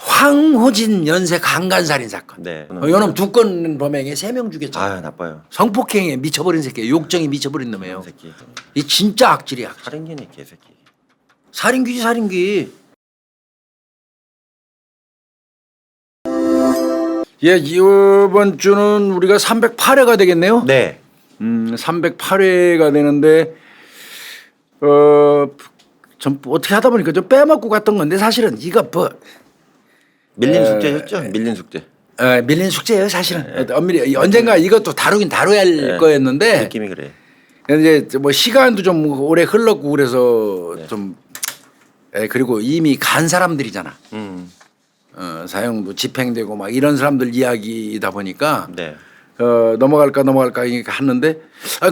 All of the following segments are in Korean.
황호진 연쇄 강간살인 사건. 네. 요놈 두 건 범행에 3명 죽였잖아. 아 나빠요. 성폭행에 미쳐버린 새끼, 욕정이 미쳐버린 놈이에요. 새끼. 이 진짜 악질이야. 살인귀네 개새끼. 살인귀지 살인귀. 예, 이번 주는 우리가 308회가 되겠네요. 네. 308회가 되는데 좀 어떻게 하다 보니까 좀 빼먹고 갔던 건데 사실은 이거 뭐 밀린 숙제였죠? 밀린 숙제. 밀린 숙제예요, 사실은. 엄밀히 언젠가 이것도 다루긴 다뤄야 할 거였는데 느낌이 그래. 이제 뭐 시간도 좀 오래 흘렀고 그래서 좀 그리고 이미 간 사람들이잖아. 사형도 집행되고 막 이런 사람들 이야기이다 보니까 네. 넘어갈까 하는데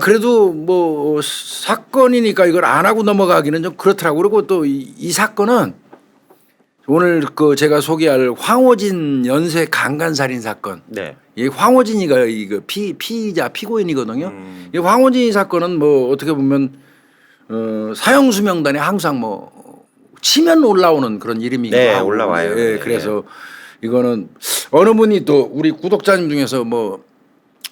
그래도 뭐 사건이니까 이걸 안 하고 넘어가기는 좀 그렇더라고. 그리고 또 이 사건은 오늘 그 제가 소개할 황호진 연쇄 강간살인 사건. 네. 이 황호진이가 이거 피의자 피고인이거든요. 이 황호진 사건은 뭐 어떻게 보면 사형수 명단에 항상 뭐 치면 올라오는 그런 이름이기도 네, 하고. 올라와요. 예, 그래서 이거는 어느 분이 또 우리 구독자님 중에서 뭐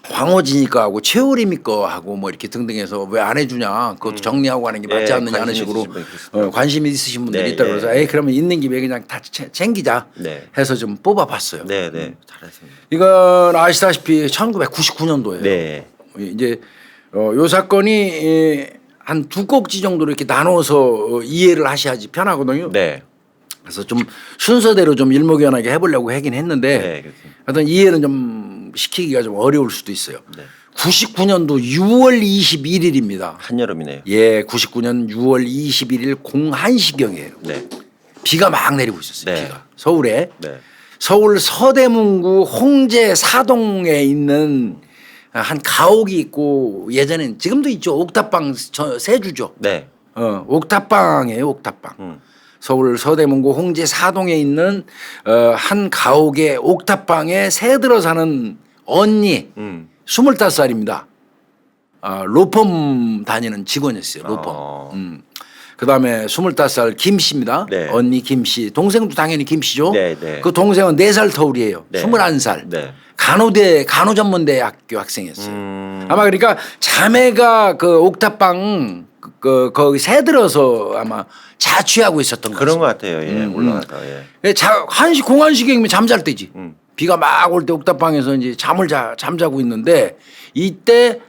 황호진이니까 하고 최우림이니까 하고 뭐 이렇게 등등해서 왜 안 해주냐 그것도 정리하고 하는 게 맞지 않느냐 하는 식으로 관심이 있으신 분들이 있다고 해서 그러면 있는 김에 그냥 다 챙기자 해서 좀 뽑아봤어요. 네, 잘했습니다. 이건 아시다시피 1999년도예요. 네. 이제 요 사건이 한 두 꼭지 정도로 이렇게 나눠서 이해를 하셔야지 편하거든요. 네. 그래서 좀 순서대로 좀 일목요연하게 해보려고 하긴 했는데 하여튼 이해는 좀 시키기가 좀 어려울 수도 있어요. 네. 99년도 6월 21일입니다. 한여름이네요. 예, 99년 6월 21일 01시경이에요. 네. 비가 막 내리고 있었어요. 네. 비가 서울에. 네. 서울 서대문구 홍제 사동에 있는 한 가옥이 있고 예전엔 지금도 있죠. 옥탑방 세주죠. 네. 옥탑방이에요. 옥탑방. 서울 서대문구 홍제 사동에 있는 한 가옥의 옥탑방에 새들어 사는 언니 25살입니다. 로펌 다니는 직원이었어요. 로펌. 그다음에 25살 김 씨입니다. 네. 언니 김 씨. 동생도 당연히 김 씨죠. 네, 네. 그 동생은 4살 터울이에요. 네. 21살. 네. 간호전문대학교 학생이었어요. 아마 그러니까 자매가 그 옥탑방 거기 새들어서 아마 자취하고 있었던 그런 거죠. 것 같아요. 예. 올라가서. 예. 공안시경이면 잠잘 때지. 비가 막 올 때 옥탑방에서 이제 잠자고 있는데 이때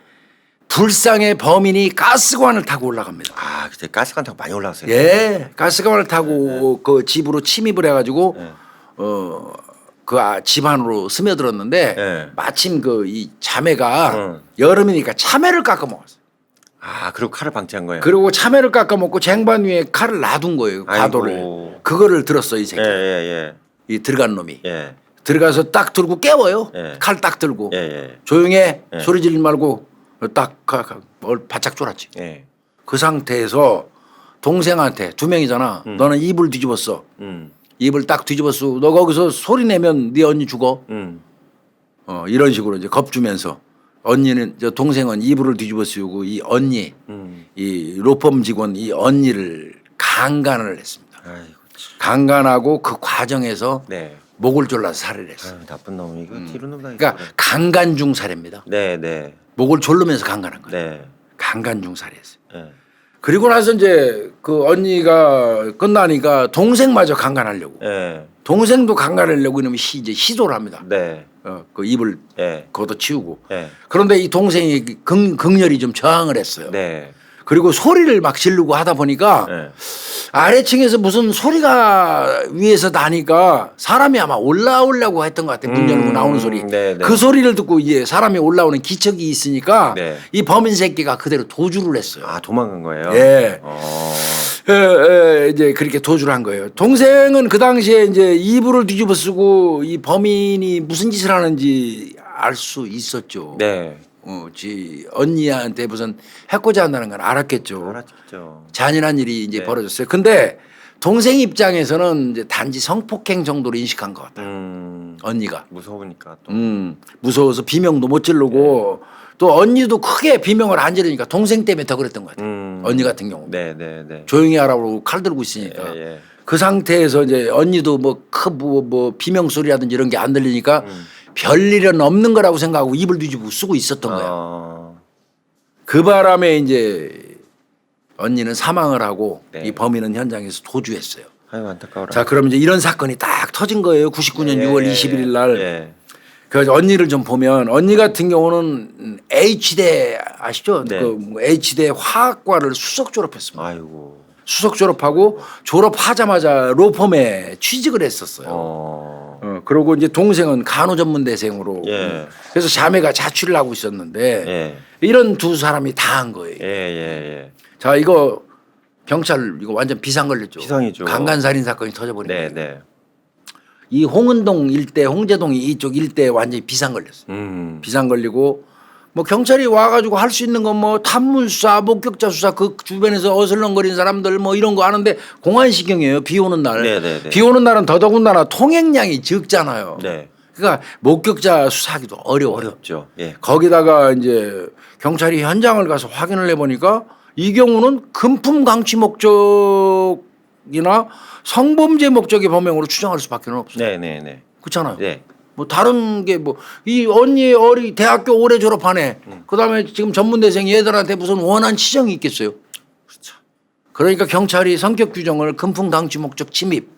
불상의 범인이 가스관을 타고 올라갑니다. 아, 그때 가스관 타고 많이 올라갔어요. 예, 가스관을 타고 그 집으로 침입을 해가지고 그 집 안으로 스며들었는데 마침 그 이 자매가 여름이니까 참외를 깎아 먹었어요. 아, 그리고 칼을 방치한 거예요. 그리고 참외를 깎아 먹고 쟁반 위에 칼을 놔둔 거예요. 가도를. 아이고. 그거를 들었어 이 새끼. 이 들어간 놈이. 들어가서 딱 들고 깨워요. 칼 딱 들고. 조용해. 소리 지르지 말고 딱 바짝 졸았지. 그 상태에서 동생한테 2명이잖아. 너는 입을 뒤집었어. 입을 딱 뒤집었어. 너 거기서 소리 내면 네 언니 죽어. 이런 식으로 이제 겁주면서 언니는 동생은 이불을 뒤집어 씌우고 이 언니 이 로펌 직원 이 언니를 강간을 했습니다. 아이고, 강간하고 그 과정에서 목을 졸라서 살해를 했어요. 나쁜 놈 이거 뒤로 놈다. 그러니까 강간 중 살해입니다. 네. 목을 졸르면서 강간한 거예요. 네. 강간 중 살해했어요. 그리고 나서 이제 그 언니가 끝나니까 동생마저 강간하려고. 동생도 강간하려고 이러면 이제 시도를 합니다. 그 입을 걷어치우고. 그런데 이 동생이 극렬히 좀 저항을 했어요. 그리고 소리를 막 지르고 하다 보니까 아래층에서 무슨 소리가 위에서 나니까 사람이 아마 올라오려고 했던 것 같아요. 문 열고 나오는 소리. 그 소리를 듣고 이제 사람이 올라오는 기척이 있으니까 이 범인 새끼가 그대로 도주를 했어요. 아, 도망간 거예요? 이제 그렇게 도주를 한 거예요. 동생은 그 당시에 이제 이불을 뒤집어 쓰고 이 범인이 무슨 짓을 하는지 알 수 있었죠. 지 언니한테 무슨 해코지 한다는 건 알았겠죠. 알았죠. 잔인한 일이 이제 벌어졌어요. 근데 동생 입장에서는 이제 단지 성폭행 정도로 인식한 것 같아요. 언니가 무서우니까 또. 무서워서 비명도 못 지르고 또 언니도 크게 비명을 안 지르니까 동생 때문에 더 그랬던 것 같아요. 언니 같은 경우 조용히 하라고 칼 들고 있으니까 그 상태에서 이제 언니도 뭐 비명 소리라든지 이런 게 안 들리니까 별일은 없는 거라고 생각하고 입을 뒤집고 쓰고 있었던 거야. 그 바람에 이제 언니는 사망을 하고 네. 이 범인은 현장에서 도주했어요. 아유 안타까워라. 자, 그럼 이제 이런 사건이 딱 터진 거예요. 99년 예, 6월 예, 21일 날. 예. 그 언니를 좀 보면 언니 같은 경우는 H대 아시죠? 네. 그 H대 화학과를 수석 졸업했습니다. 아이고. 수석 졸업하고 졸업하자마자 로펌에 취직을 했었어요. 그러고 이제 동생은 간호전문대생으로. 예. 그래서 자매가 자취를 하고 있었는데 예. 이런 두 사람이 다 한 거예요. 예. 자, 이거 경찰 이거 완전 비상 걸렸죠. 비상이죠. 강간살인 사건이 터져버린 거예요. 네. 이 홍은동 일대, 홍제동 이쪽 일대에 완전히 비상 걸렸어요. 비상 걸리고 뭐 경찰이 와가지고 할 수 있는 건 뭐 탐문 수사, 목격자 수사, 그 주변에서 어슬렁거리는 사람들 뭐 이런 거 하는데 공안시경이에요. 비 오는 날. 네네네. 비 오는 날은 더더군다나 통행량이 적잖아요. 네. 그러니까 목격자 수사하기도 어려워요. 어렵죠. 예. 거기다가 이제 경찰이 현장을 가서 확인을 해보니까 이 경우는 금품 강취 목적이나 성범죄 목적의 범행으로 추정할 수밖에 없어요. 네. 그렇잖아요. 네. 뭐 다른 게 뭐 이 언니 어리 대학교 올해 졸업하네. 그다음에 지금 전문대생 얘들한테 무슨 원한 치정이 있겠어요. 그렇죠. 그러니까 경찰이 성격 규정을 금품 강취 목적 침입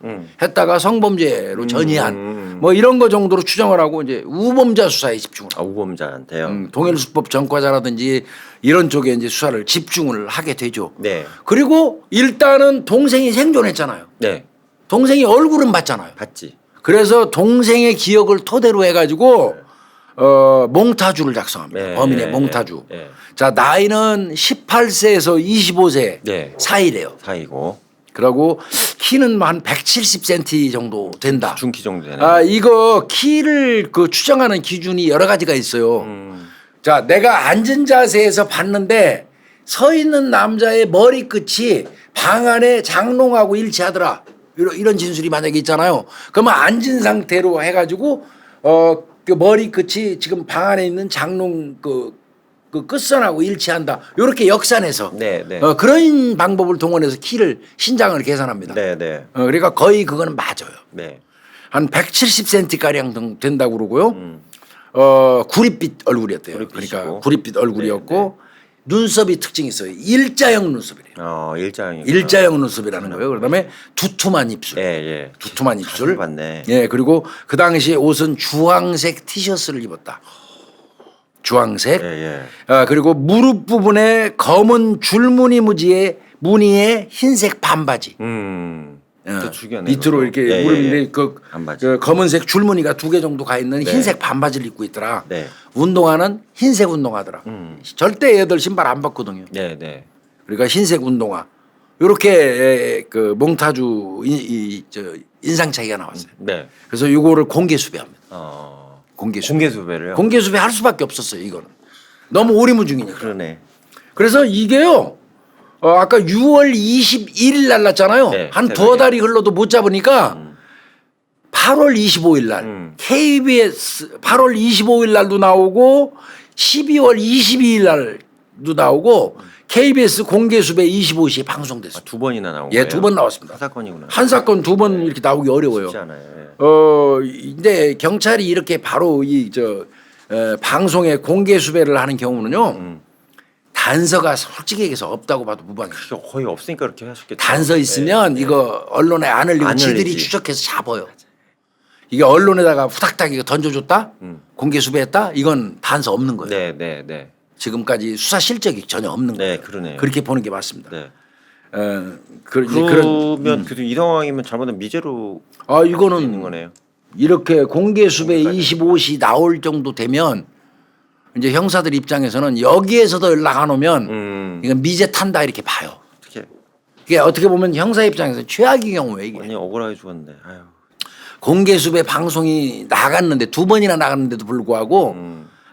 했다가 성범죄로 전이한 뭐 이런 거 정도로 추정을 하고 이제 우범자 수사에 집중을 하고 우범자한테요. 동일수법 전과자라든지 이런 쪽에 이제 수사를 집중을 하게 되죠. 네. 그리고 일단은 동생이 생존했잖아요. 네. 동생이 얼굴은 봤잖아요. 봤지. 그래서 동생의 기억을 토대로 해가지고 몽타주를 작성합니다. 네. 범인의 몽타주. 네. 자, 나이는 18세에서 25세 네. 사이래요. 사이고. 그리고 키는 한 170cm 정도 된다. 중키 정도 되네. 아, 이거 키를 그 추정하는 기준이 여러 가지가 있어요. 자, 내가 앉은 자세에서 봤는데 서 있는 남자의 머리끝이 방 안에 장롱하고 일치하더라. 이런 진술이 만약에 있잖아요. 그러면 앉은 상태로 해가지고 그 머리끝이 지금 방 안에 있는 장롱 그 끝선하고 일치한다. 이렇게 역산해서 네. 그런 방법을 동원해서 키를 신장을 계산합니다. 네. 그러니까 거의 그거는 맞아요. 네. 한 170cm 가량 된다고 그러고요. 구릿빛 얼굴이었대요. 구릿빛이고. 그러니까 구릿빛 얼굴이었고 눈썹이 특징이 있어요. 일자형 눈썹이래요. 일자형이. 일자형 눈썹이라는 거예요. 그다음에 두툼한 입술. 예. 두툼한 입술. 봤네. 예, 그리고 그 당시에 옷은 주황색 티셔츠를 입었다. 주황색. 예. 그리고 무릎 부분에 검은 줄무늬 무늬의 흰색 반바지. 또 죽여내. 밑으로 이렇게 무릎인데 그 반바지. 검은색 줄무늬가 2개 정도 가 있는 흰색 반바지를 입고 있더라. 네. 운동화는 흰색 운동화더라. 절대 얘들 신발 안 벗거든요. 네. 그러니까 흰색 운동화. 이렇게 그 몽타주 인상 차이가 나왔어요. 네. 그래서 이거를 공개 수배합니다. 공개 수배를요? 공개 수배 할 수밖에 없었어요. 이거는 너무 오리무중이니까. 그러네. 그래서 이게요. 아까 6월 21일 날 났잖아요. 네, 한 새벽에. 두어 달이 흘러도 못 잡으니까 8월 25일 날 KBS 8월 25일 날도 나오고 12월 22일 날도 나오고 KBS 공개 수배 25시에 방송됐어요. 두 번이나 나온 거예요? 예, 2번 나왔습니다. 한 사건이구나. 한 사건 2번 이렇게 나오기 어려워요. 쉽지 않아요. 근데 경찰이 이렇게 바로 방송에 공개 수배를 하는 경우는요. 단서가 솔직히 얘기해서 없다고 봐도 무방해요. 거의 없으니까 그렇게 하셨겠죠. 단서 있으면 이거 언론에 안 흘리고 안 지들이 흘리지. 추적해서 잡아요. 이게 언론에다가 후닥닥 이거 던져줬다? 공개 수배했다? 이건 단서 없는 거예요. 네. 지금까지 수사 실적이 전혀 없는 거예요. 그러네요. 그렇게 보는 게 맞습니다. 네. 그런 그래도 이 상황이면 잘못하면 미제로 있는 이거는 거네요. 이렇게 공개 수배 공개까지. 25시 나올 정도 되면 이제 형사들 입장에서는 여기에서도 연락 안 오면 이건 미제 탄다 이렇게 봐요. 어떻게 이게 어떻게 보면 형사 입장에서 최악의 경우에 이게 완전 억울하게 죽었는데. 아유. 공개 수배 방송이 나갔는데 2번이나 나갔는데도 불구하고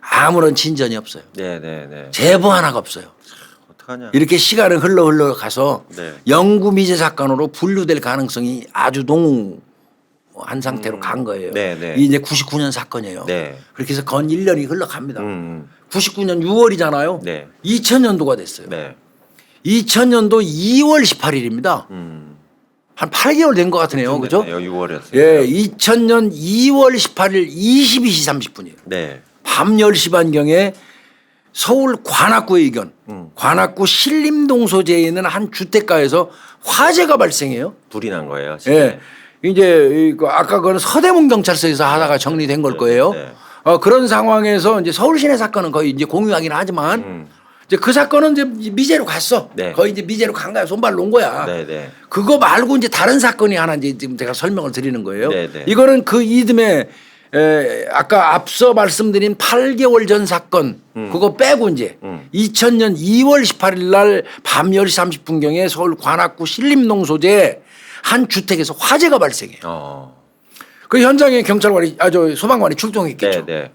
아무런 진전이 없어요. 네. 제보 하나가 없어요. 어떡하냐. 이렇게 시간을 흘러 가서 네. 영구 미제 사건으로 분류될 가능성이 아주 농후한 상태로 간 거예요. 네. 이게 이제 99년 사건이에요. 네. 그렇게 해서 건 1년이 흘러갑니다. 99년 6월이잖아요. 네. 2000년도가 됐어요. 네. 2000년도 2월 18일입니다. 한 8개월 된 것 같으네요. 그죠? 6월이었어요. 예, 2000년 2월 18일 22시 30분이에요. 네. 밤 10시 반경에 서울 관악구의 의견, 관악구 신림동 소재에 있는 한 주택가에서 화재가 발생해요. 불이 난 거예요. 집에. 예. 이제 아까 그거는 서대문 경찰서에서 하다가 정리된 걸 거예요. 네. 그런 상황에서 이제 서울 시내 사건은 거의 이제 공유하긴 하지만 이제 그 사건은 이제 미제로 갔어. 네. 거의 이제 미제로 간 거야. 손발 놓은 거야. 네, 네. 그거 말고 이제 다른 사건이 하나 이제 지금 제가 설명을 드리는 거예요. 네, 네. 이거는 그 이듬해 아까 앞서 말씀드린 8개월 전 사건 그거 빼고 이제 2000년 2월 18일 날 밤 10시 30분경에 서울 관악구 신림동 소재 한 주택에서 화재가 발생해요. 그 현장에 경찰관이 소방관이 출동했겠죠. 네, 네.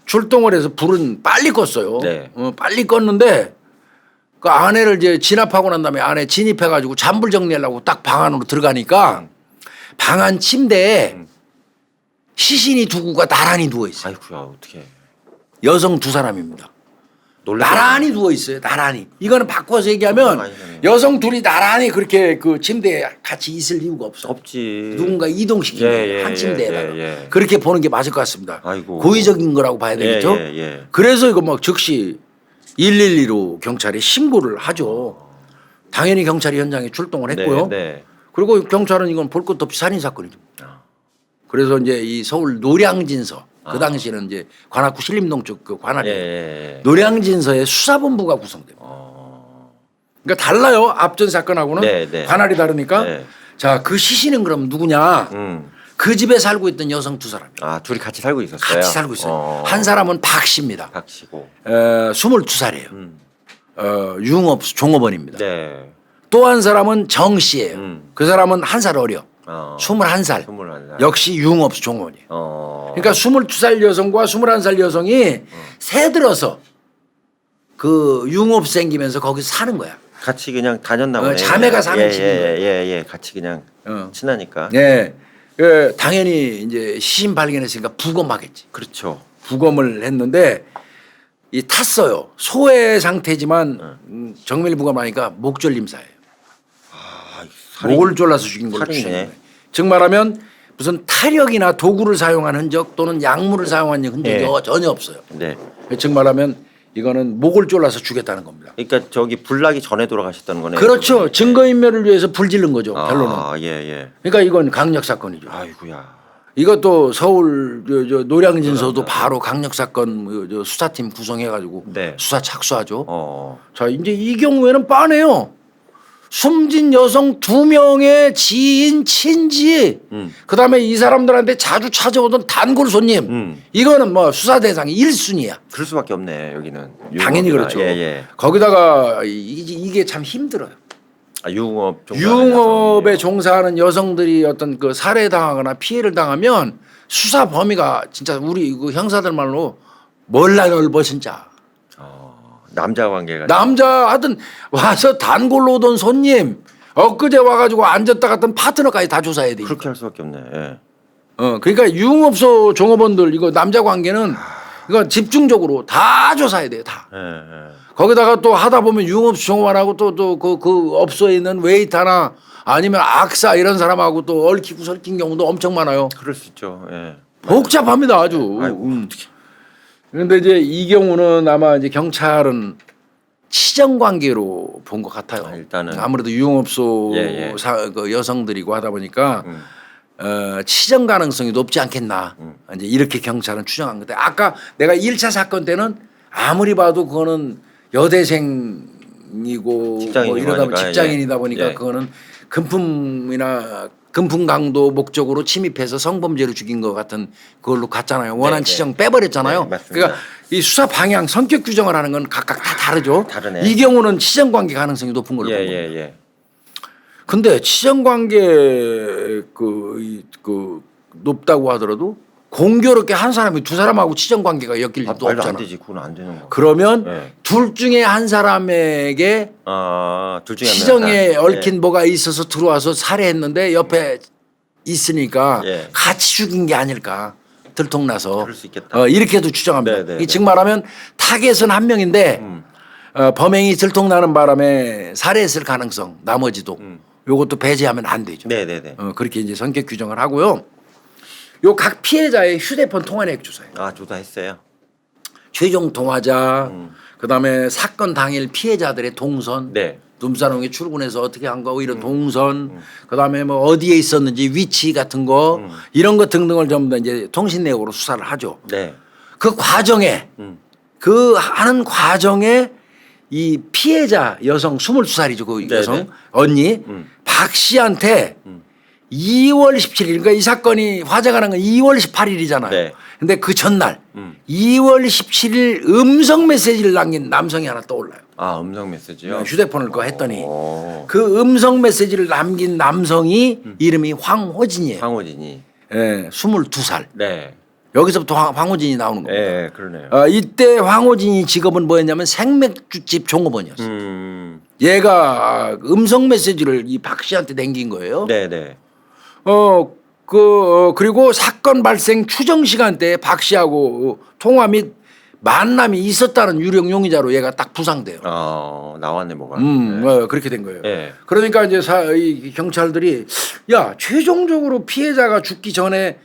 출동을 해서 불은 빨리 껐어요. 네. 빨리 껐는데 그 아내를 이제 진압하고 난 다음에 안에 진입해가지고 잔불 정리하려고 딱 방 안으로 들어가니까 방 안 침대에 시신이 두 구가 나란히 누워 있어요. 아이고야 어떻게? 여성 두 사람입니다. 놀랐어요. 나란히 누워 있어요. 나란히. 이거는 바꿔서 얘기하면 아니잖아요. 여성 둘이 나란히 그렇게 그 침대에 같이 있을 이유가 없어. 없지. 누군가 이동시키는 예, 한 침대에다가 예. 그렇게 보는 게 맞을 것 같습니다. 아이고. 고의적인 거라고 봐야 되겠죠. 예. 그래서 이거 막 즉시 112로 경찰에 신고를 하죠. 당연히 경찰이 현장에 출동을 했고요. 네. 그리고 경찰은 이건 볼 것도 없이 살인 사건이죠. 그래서 이제 이 서울 노량진서 그 당시에는 이제 관악구 신림동 쪽 그 관할에 예. 노량진서에 수사본부가 구성됩니다. 그러니까 달라요. 앞전 사건하고는 네. 관할이 다르니까. 네. 자, 그 시신은 그럼 누구냐? 그 집에 살고 있던 여성 두 사람. 둘이 같이 살고 있었어요. 같이 살고 있어요. 한 사람은 박 씨입니다. 박 씨고. 22살이에요. 유흥업소 종업원입니다. 네. 또 한 사람은 정 씨예요. 그 사람은 한 살 어려. 21살. 21살. 역시 유흥업소 종업원이에요. 그러니까 22살 여성과 21살 여성이 새들어서 그 유흥업소 생기면서 거기서 사는 거야. 같이 그냥 다녔나 보네. 자매가 사는 집인 거예요. 예. 같이 그냥 친하니까. 네. 당연히 이제 시신 발견했으니까 부검하겠지. 그렇죠. 부검을 했는데 이 탔어요. 소외 상태지만 정밀 부검하니까 목졸림사예요. 목을 졸라서 죽인 걸로 살인이네. 추정해요. 즉 말하면 무슨 타력이나 도구를 사용한 흔적 또는 약물을 사용한 흔적이 전혀 없어요. 네. 즉 말하면 이거는 목을 졸라서 죽였다는 겁니다. 그러니까 저기 불나기 전에 돌아가셨다는 거네요. 그렇죠. 증거인멸을 위해서 불 지른 거죠. 결론은. 예. 그러니까 이건 강력 사건이죠. 아이고야. 이것도 서울 노량진서도 바로 강력 사건 수사팀 구성해가지고 수사 착수하죠. 자 이제 이 경우에는 빤해요. 숨진 여성 2명의 지인 친지 그다음에 이 사람들한테 자주 찾아오던 단골 손님 이거는 뭐 수사 대상이 1순위야. 그럴 수밖에 없네 여기는. 당연히 그렇죠. 예. 거기다가 이게 참 힘들어요. 유흥업에 종사하는 여성들이 어떤 그 살해당하거나 피해를 당하면 수사 범위가 진짜 우리 그 형사들 말로 몰라 넓어 진짜. 남자 관계가. 남자 하여튼 와서 단골로 오던 손님 엊그제 와가지고 앉았다 갔던 파트너까지 다 조사해야 돼. 그렇게 할 수밖에 없네. 예. 그러니까 유흥업소 종업원들 이거 남자 관계는 이거 집중적으로 다 조사해야 돼요. 다. 거기다가 또 하다 보면 유흥업소 종업원하고 또 그 업소에 있는 웨이터나 아니면 악사 이런 사람하고 또 얽히고 설킨 경우도 엄청 많아요. 그럴 수 있죠. 예. 복잡합니다 아주. 그런데 이제 이 경우는 아마 이제 경찰은 치정 관계로 본 것 같아요. 일단은 아무래도 유흥업소 그 여성들이고 하다 보니까 치정 가능성이 높지 않겠나. 이제 이렇게 경찰은 추정한 건데 아까 내가 1차 사건 때는 아무리 봐도 그거는 여대생이고 뭐 이러다 보면 직장인이다 보니까 그거는 금품 강도 목적으로 침입해서 성범죄로 죽인 것 같은 그걸로 갔잖아요. 원한 치정 빼버렸잖아요. 그러니까 이 수사 방향, 성격 규정을 하는 건 각각 다 다르죠. 다르네. 이 경우는 치정 관계 가능성이 높은 걸로 본 겁니다. 근데 치정 관계 그 높다고 하더라도 공교롭게 한 사람이 두 사람하고 치정 관계가 엮일 일도 말도 없잖아. 안 되지. 그건 안 되는 거. 그러면 둘 중에 한 사람에게 둘 중에 치정에 얽힌 뭐가 있어서 들어와서 살해했는데 옆에 있으니까 같이 죽인 게 아닐까. 들통나서. 그럴 수 있겠다. 이렇게도 추정합니다. 즉 말하면 타겟은 한 명인데 범행이 들통나는 바람에 살해했을 가능성 나머지도 요것도 배제하면 안 되죠. 네네네. 그렇게 이제 성격 규정을 하고요. 요 각 피해자의 휴대폰 통화 내역 주소예요. 아 조사했어요. 최종 통화자, 그다음에 사건 당일 피해자들의 동선, 네. 눈사람이 출근해서 어떻게 한 거 이런 동선, 그다음에 뭐 어디에 있었는지 위치 같은 거 이런 것 등등을 전부 다 이제 통신 내역으로 수사를 하죠. 네. 그 과정에 그 하는 과정에 이 피해자 여성 22살이죠. 그 네네. 여성 언니 박 씨한테 2월 17일 그러니까 이 사건이 화제가 난 건 2월 18일이잖아요. 네. 근데 그 전날 2월 17일 음성 메시지를 남긴 남성이 하나 떠올라요. 아 음성 메시지요. 휴대폰을 그거 했더니 오. 그 음성 메시지를 남긴 남성이 이름이 황호진이에요. 황호진이. 예, 22살. 네. 여기서부터 황호진이 나오는 겁니다. 네, 그러네요. 이때 황호진이 직업은 뭐였냐면 생맥주집 종업원이었어요. 얘가 음성 메시지를 이 박 씨한테 남긴 거예요. 네네. 그리고 사건 발생 추정 시간대에 박 씨하고 통화 및 만남이 있었다는 유력 용의자로 얘가 딱 부상돼요. 나왔네 뭐가. 그렇게 된 거예요. 네. 그러니까 이제 이 경찰들이 야 최종적으로 피해자가 죽기 전에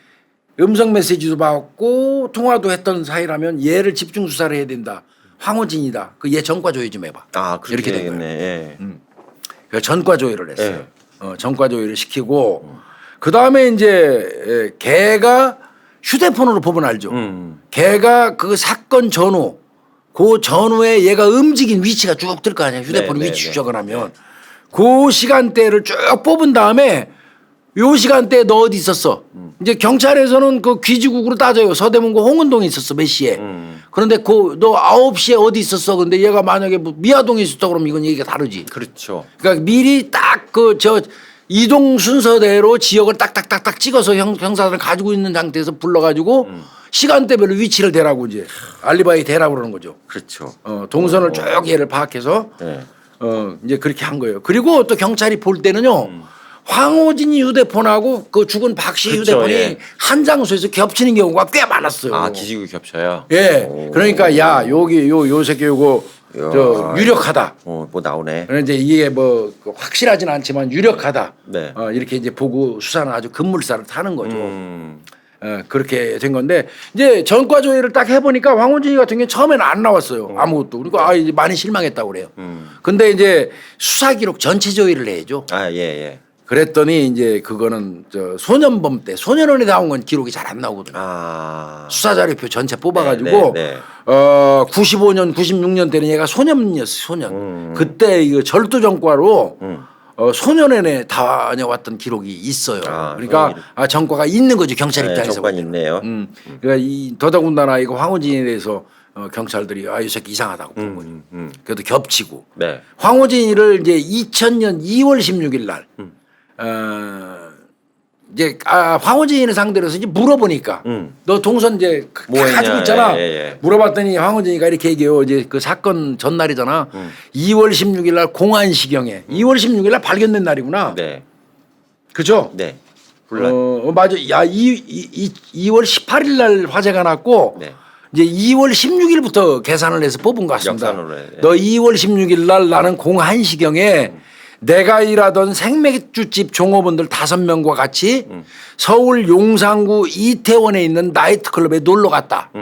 음성 메시지도 받고 통화도 했던 사이라면 얘를 집중 수사를 해야 된다. 황호진이다. 그 얘 전과 조회 좀 해봐. 그렇게 이렇게 된 되겠네. 거예요. 예. 그래서 전과 조회를 했어요. 전과 조회를 시키고 그 다음에 이제 걔가 휴대폰으로 보면 알죠. 걔가 그 사건 전후 그 전후에 얘가 움직인 위치가 쭉 뜰 거 아니야. 휴대폰 네, 위치 네, 추적을 하면 그 시간대를 쭉 뽑은 다음에 요 시간대에 너 어디 있었어? 이제 경찰에서는 그 귀지국으로 따져요. 서대문구 홍은동에 있었어. 몇 시에. 그런데 그 너 9시에 어디 있었어? 근데 얘가 만약에 뭐 미아동에 있었다 그러면 이건 얘기가 다르지. 그렇죠. 그러니까 미리 딱 그 이동 순서대로 지역을 딱딱딱딱 찍어서 형사들을 가지고 있는 상태에서 불러가지고 시간대별로 위치를 대라고 이제 알리바이 대라고 그러는 거죠. 그렇죠. 동선을 쭉 얘를 파악해서 네. 이제 그렇게 한 거예요. 그리고 또 경찰이 볼 때는요. 황호진이 휴대폰하고 그 죽은 박 씨 그쵸, 휴대폰이 예. 한 장소에서 겹치는 경우가 꽤 많았어요. 기지국이 겹쳐요. 예. 그러니까 야 여기 요 새끼 요거 저 유력하다. 뭐 나오네. 그런데 이제 이게 뭐 확실하지는 않지만 유력하다. 네. 이렇게 이제 보고 수사는 아주 급물살을 타는 거죠. 그렇게 된 건데 이제 전과 조회를 딱 해보니까 황호진이 같은 경우는 처음에는 안 나왔어요. 아무것도. 그러니까 이제 많이 실망했다고 그래요. 근데 이제 수사 기록 전체 조회를 해야죠. 예. 그랬더니 이제 그거는 저 소년범 때 소년원에 나온 건 기록이 잘 안 나오거든요. 수사 자료표 전체 뽑아가지고 네. 95년, 96년 때는 얘가 소년이었어. 소년. 그때 이거 절도전과로 소년원에 다녀왔던 기록이 있어요. 그러니까 전과가 있는 거죠. 경찰 입장에서. 정관 있네요. 그러니까 이 더더군다나 이거 황호진에 대해서 경찰들이 이 새끼 이상하다고 본 거죠. 그래도 겹치고. 네. 황호진이를 이제 2000년 2월 16일 날 이제 황호진이를 상대로 해서 이제 물어보니까 너 동선 이제 뭐 다 가지고 했냐. 있잖아. 예. 물어봤더니 황호진이가 이렇게 얘기해요. 이제 그 사건 전날이잖아. 2월 16일 날 공안시경에 2월 16일 날 발견된 날이구나. 네. 그죠? 네. 맞아. 야, 2월 18일 날 화재가 났고 네. 이제 2월 16일부터 계산을 해서 뽑은 것 같습니다. 역산으로 해. 너 2월 16일 날 나는 01시경에 내가 일하던 생맥주집 종업원들 5명과 같이 서울 용산구 이태원에 있는 나이트클럽에 놀러 갔다.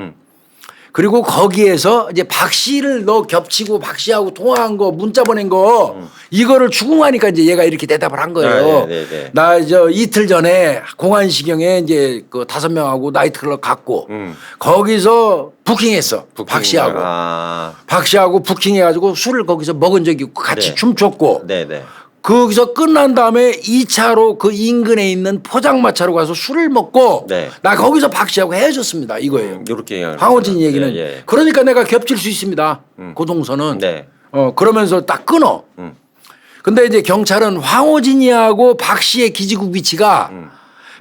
그리고 거기에서 이제 박 씨를 너 겹치고 박 씨하고 통화한 거 문자 보낸 거 이거를 추궁하니까 이제 얘가 이렇게 대답을 한 거예요. 네. 나 이틀 전에 공안시경에 이제 그 5명하고 나이트클럽 갔고 거기서 부킹했어. 박 씨하고. 박 씨하고 부킹해가지고 술을 거기서 먹은 적이 있고 같이 네. 춤췄고. 네. 거기서 끝난 다음에 2차로 그 인근에 있는 포장마차로 가서 술을 먹고 네. 나 거기서 박 씨하고 헤어졌습니다. 이거예요. 이렇게 황호진 얘기는. 예. 그러니까 내가 겹칠 수 있습니다. 그 동선은. 네. 그러면서 딱 끊어. 근데 이제 경찰은 황호진이하고 박 씨의 기지국 위치가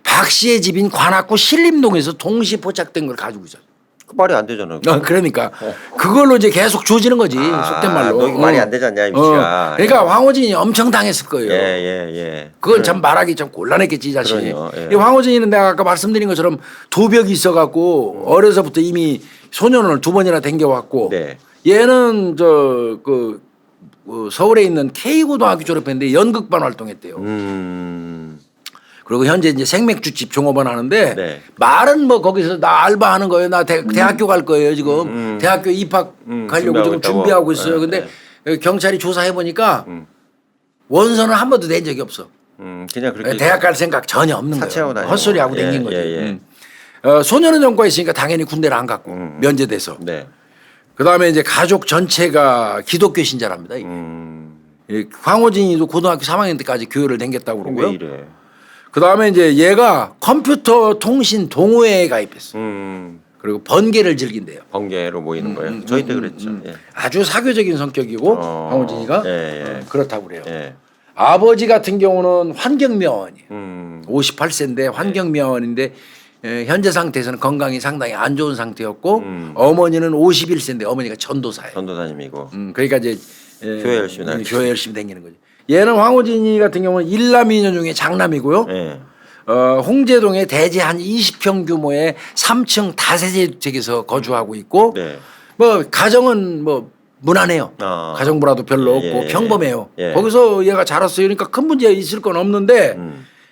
박 씨의 집인 관악구 신림동에서 동시에 포착된 걸 가지고 있어요. 그 말이 안 되잖아요. 그러니까 그걸로 이제 계속 조지는 거지. 속된 말로. 말이 안 되지 않냐 이 위치가. 그러니까 황호진이 엄청 당했을 거예요. 예. 그건 참 말하기 참 곤란했겠지 이 자식이. 그러네요. 이 황호진이는 내가 아까 말씀드린 것처럼 도벽이 있어갖고 어려서부터 이미 소년원을 2번이나 댕겨왔고 네. 얘는 서울에 있는 K고등학교 졸업했는데 연극반 활동했대요. 그리고 현재 이제 생맥주집 종업원 하는데 네. 말은 뭐 거기서 나 알바하는 거예요. 나 대학교 갈 거예요 지금. 대학교 입학하려고 지금 준비하고 있어요. 근데 경찰이 조사해 보니까 원서는 한 번도 낸 적이 없어. 그냥 그렇게 대학 갈 생각 전혀 없는 사채하고 거예요. 다니고. 헛소리 하고 댕긴 거지. 예. 소년원 연구가 있으니까 당연히 군대를 안 갔고 면제돼서. 네. 그다음에 이제 가족 전체가 기독교 신자랍니다. 이게. 황호진이도 고등학교 3학년 때까지 교회를 댕겼다고 왜 그러고요. 이래? 그다음에 이제 얘가 컴퓨터 통신 동호회에 가입했어. 그리고 번개를 즐긴대요. 번개로 모이는 거예요. 저희 때 그랬죠. 예. 아주 사교적인 성격이고 황호진이가 예. 그렇다고 그래요. 예. 아버지 같은 경우는 환경미화원이에요. 58세인데 환경미화원인데 현재 상태에서는 건강이 상당히 안 좋은 상태였고 어머니는 51세인데 어머니가 전도사예요. 전도사님이고. 그러니까 이제 교회 열심히 다니고. 교회 열심히 다니는 거죠. 얘는 황호진이 같은 경우는 일남이녀 중에 장남이고요. 예. 홍제동에 대지 한 20평 규모의 3층 다세대 주택에서 거주하고 있고 네. 뭐 가정은 뭐 무난해요. 가정부라도 별로 없고 평범해요. 예. 거기서 얘가 자랐어요. 그러니까 큰 문제 있을 건 없는데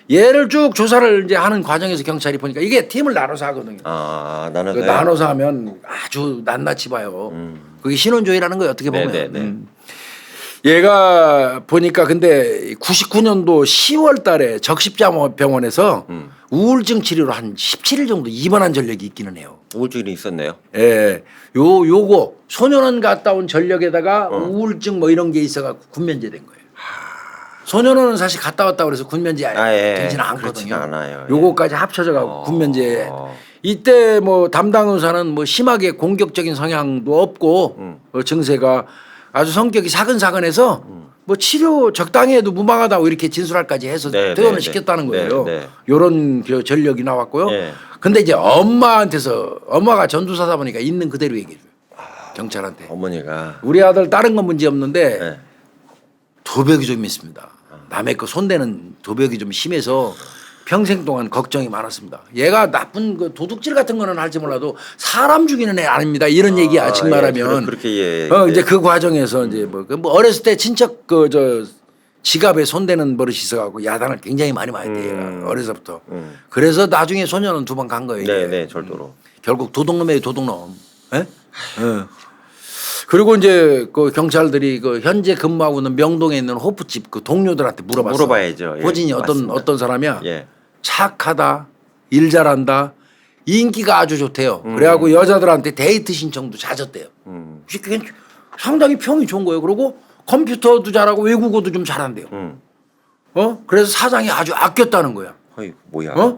얘를 쭉 조사를 이제 하는 과정에서 경찰이 보니까 이게 팀을 나눠서 하거든요. 나눠서. 나눠서 하면 아주 낱낱이 봐요. 그게 신원조회라는 거예요. 어떻게 보면. 네네네. 얘가 보니까 근데 99년도 10월 달에 적십자병원에서 우울증 치료로 한 17일 정도 입원한 전력이 있기는 해요. 우울증이 있었네요. 예. 요거 소년원 갔다 온 전력에다가 우울증 뭐 이런 게 있어갖고 군면제된 거예요. 소년원은 사실 갔다 왔다 그래서 군면제 되지는 않거든요. 그렇지가 않아요. 요거까지 합쳐져 가고 군면제. 이때 뭐 담당 의사는 뭐 심하게 공격적인 성향도 없고 증세가 아주 성격이 사근사근해서 뭐 치료 적당히 해도 무방하다고 이렇게 진술할까지 해서 퇴원을 시켰다는 거예요. 요런 전력이 나왔고요. 근데 이제 엄마가 전도사다 보니까 있는 그대로 얘기해 줘요. 경찰한테. 어머니가. 우리 아들 다른 건 문제 없는데 도벽이 좀 있습니다. 남의 거 손대는 도벽이 좀 심해서 평생 동안 걱정이 많았습니다. 얘가 나쁜 그 도둑질 같은 거는 할지 몰라도 사람 죽이는 애 아닙니다. 이런 얘기야. 즉 말하면 그렇게 이제 그 과정에서 이제 뭐 어렸을 때 친척 지갑에 손대는 버릇이 있어갖고 야단을 굉장히 많이 맞았대요. 얘가 어려서부터. 그래서 나중에 소년은 2번 간 거예요. 네, 절도로. 결국 도둑놈이에요, 도둑놈. 예? 그리고 이제 그 경찰들이 그 현재 근무하고 있는 명동에 있는 호프집 그 동료들한테 물어봤어. 물어봐야죠. 호진이 맞습니다. 어떤 사람이야? 예. 착하다, 일 잘한다, 인기가 아주 좋대요. 그래갖고 여자들한테 데이트 신청도 잦았대요. 상당히 평이 좋은 거예요. 그리고 컴퓨터도 잘하고 외국어도 좀 잘한대요. 그래서 사장이 아주 아꼈다는 거야. 어이 뭐야?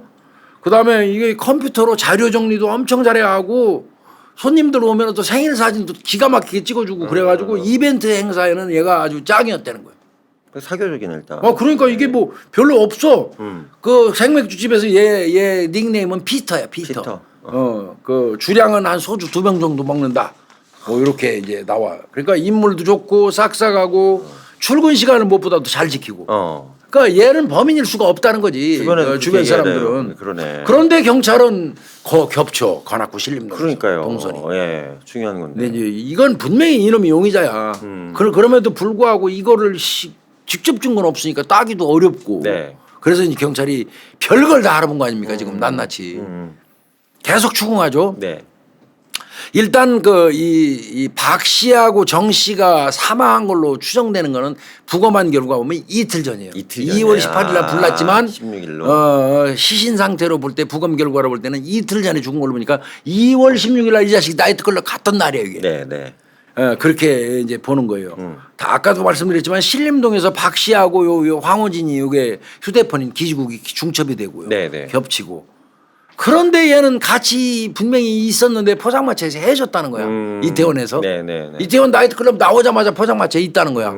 그다음에 이게 컴퓨터로 자료 정리도 엄청 잘해하고 손님들 오면 또 생일 사진도 기가 막히게 찍어주고 그래가지고 이벤트 행사에는 얘가 아주 짱이었다는 거예요. 사교적인 일단. 그러니까 이게 뭐 별로 없어. 그 생맥주집에서 얘 닉네임은 피터야, 피터. 그 주량은 한 소주 2병 정도 먹는다. 뭐 이렇게 이제 나와. 그러니까 인물도 좋고 싹싹하고 출근 시간을 무엇보다도 잘 지키고. 그러니까 얘는 범인일 수가 없다는 거지. 주변 사람들은. 그러네. 그런데 경찰은 겹쳐. 관악구 신림동. 그러니까요. 동선이. 예, 중요한 건데. 근데 이제 이건 분명히 이놈이 용의자야. 그럼에도 불구하고 이거를 직접 증거는 없으니까 따기도 어렵고. 네. 그래서 이제 경찰이 별걸 다 알아본 거 아닙니까 지금 낱낱이. 계속 추궁하죠. 네. 일단 이 박 씨하고 정 씨가 사망한 걸로 추정되는 거는 부검한 결과 보면 이틀 전이에요. 2월 18일 날 불났지만 16일로. 시신 상태로 볼 때 부검 결과로 볼 때는 이틀 전에 죽은 걸로 보니까 2월 16일 날 이 자식이 나이트 클럽 갔던 날이에요 이게. 네. 그렇게 이제 보는 거예요. 다 아까도 말씀드렸지만 신림동에서 박 씨하고 요 황호진이 요게 휴대폰인 기지국이 중첩이 되고요. 네. 겹치고. 그런데 얘는 같이 분명히 있었는데 포장마차에서 헤어졌다는 거야. 이태원에서. 네. 이태원 나이트클럽 나오자마자 포장마차에 있다는 거야.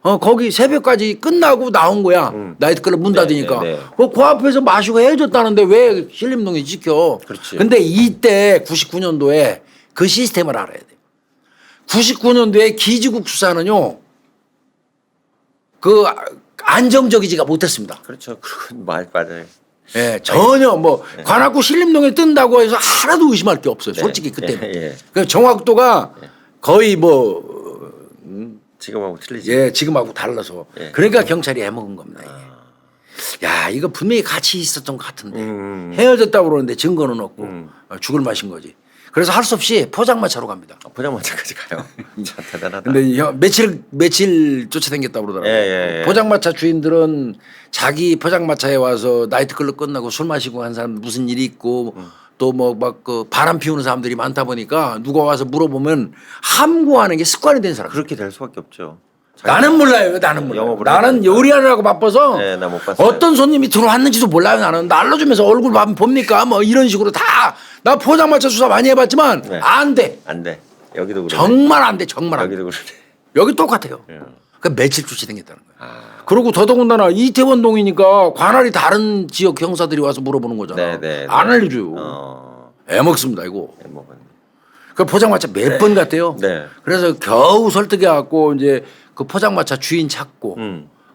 거기 새벽까지 끝나고 나온 거야. 나이트클럽 문 닫으니까. 그 앞에서 마시고 헤어졌다는데 왜 신림동에 지켜. 그렇지. 근데 이때 99년도에 그 시스템을 알아야 돼. 99년도에 기지국 수사는요. 그 안정적이지가 못했습니다. 그렇죠. 그건 맞아요. 예, 전혀 뭐 관악구 신림동에 뜬다고 해서 하나도 의심할 게 없어요. 솔직히 그때는. 그 정확도가 거의 뭐 지금하고 틀리지. 예, 지금하고 달라서. 예. 그러니까 경찰이 해먹은 겁니다. 이게. 야, 이거 분명히 같이 있었던 것 같은데 헤어졌다고 그러는데 증거는 없고 죽을 맛인 거지. 그래서 할 수 없이 포장마차로 갑니다. 포장마차까지 가요. 참 대단하다. 근데 며칠 쫓아다녔다고 그러더라고요. 예. 포장마차 주인들은 자기 포장마차에 와서 나이트클럽 끝나고 술 마시고 한 사람 무슨 일이 있고 또 뭐 막 그 바람 피우는 사람들이 많다 보니까 누가 와서 물어보면 함구하는 게 습관이 된 사람. 그렇게 될 수밖에 없죠. 나는 몰라요. 나는 몰라요. 영업을 나는 요리하느라고 바빠서 네, 나 못 봤어요. 어떤 손님이 들어왔는지도 몰라요. 나는 날려주면서 얼굴 봅니까? 뭐 이런 식으로 다 나 포장마차 수사 많이 해봤지만 네. 안 돼. 안 돼. 여기도 그러네. 정말 안 돼. 정말 안 돼. 여기도 그러네. 여기 똑같아요. 예. 그 며칠 쫓아다녔다는 거야. 그리고 더더군다나 이태원동이니까 관할이 다른 지역 경사들이 와서 물어보는 거잖아. 네. 안 알려줘요. 애먹습니다 이거. 먹은. 그 포장마차 몇 번 갔대요. 네. 그래서 겨우 설득해갖고 이제 그 포장마차 주인 찾고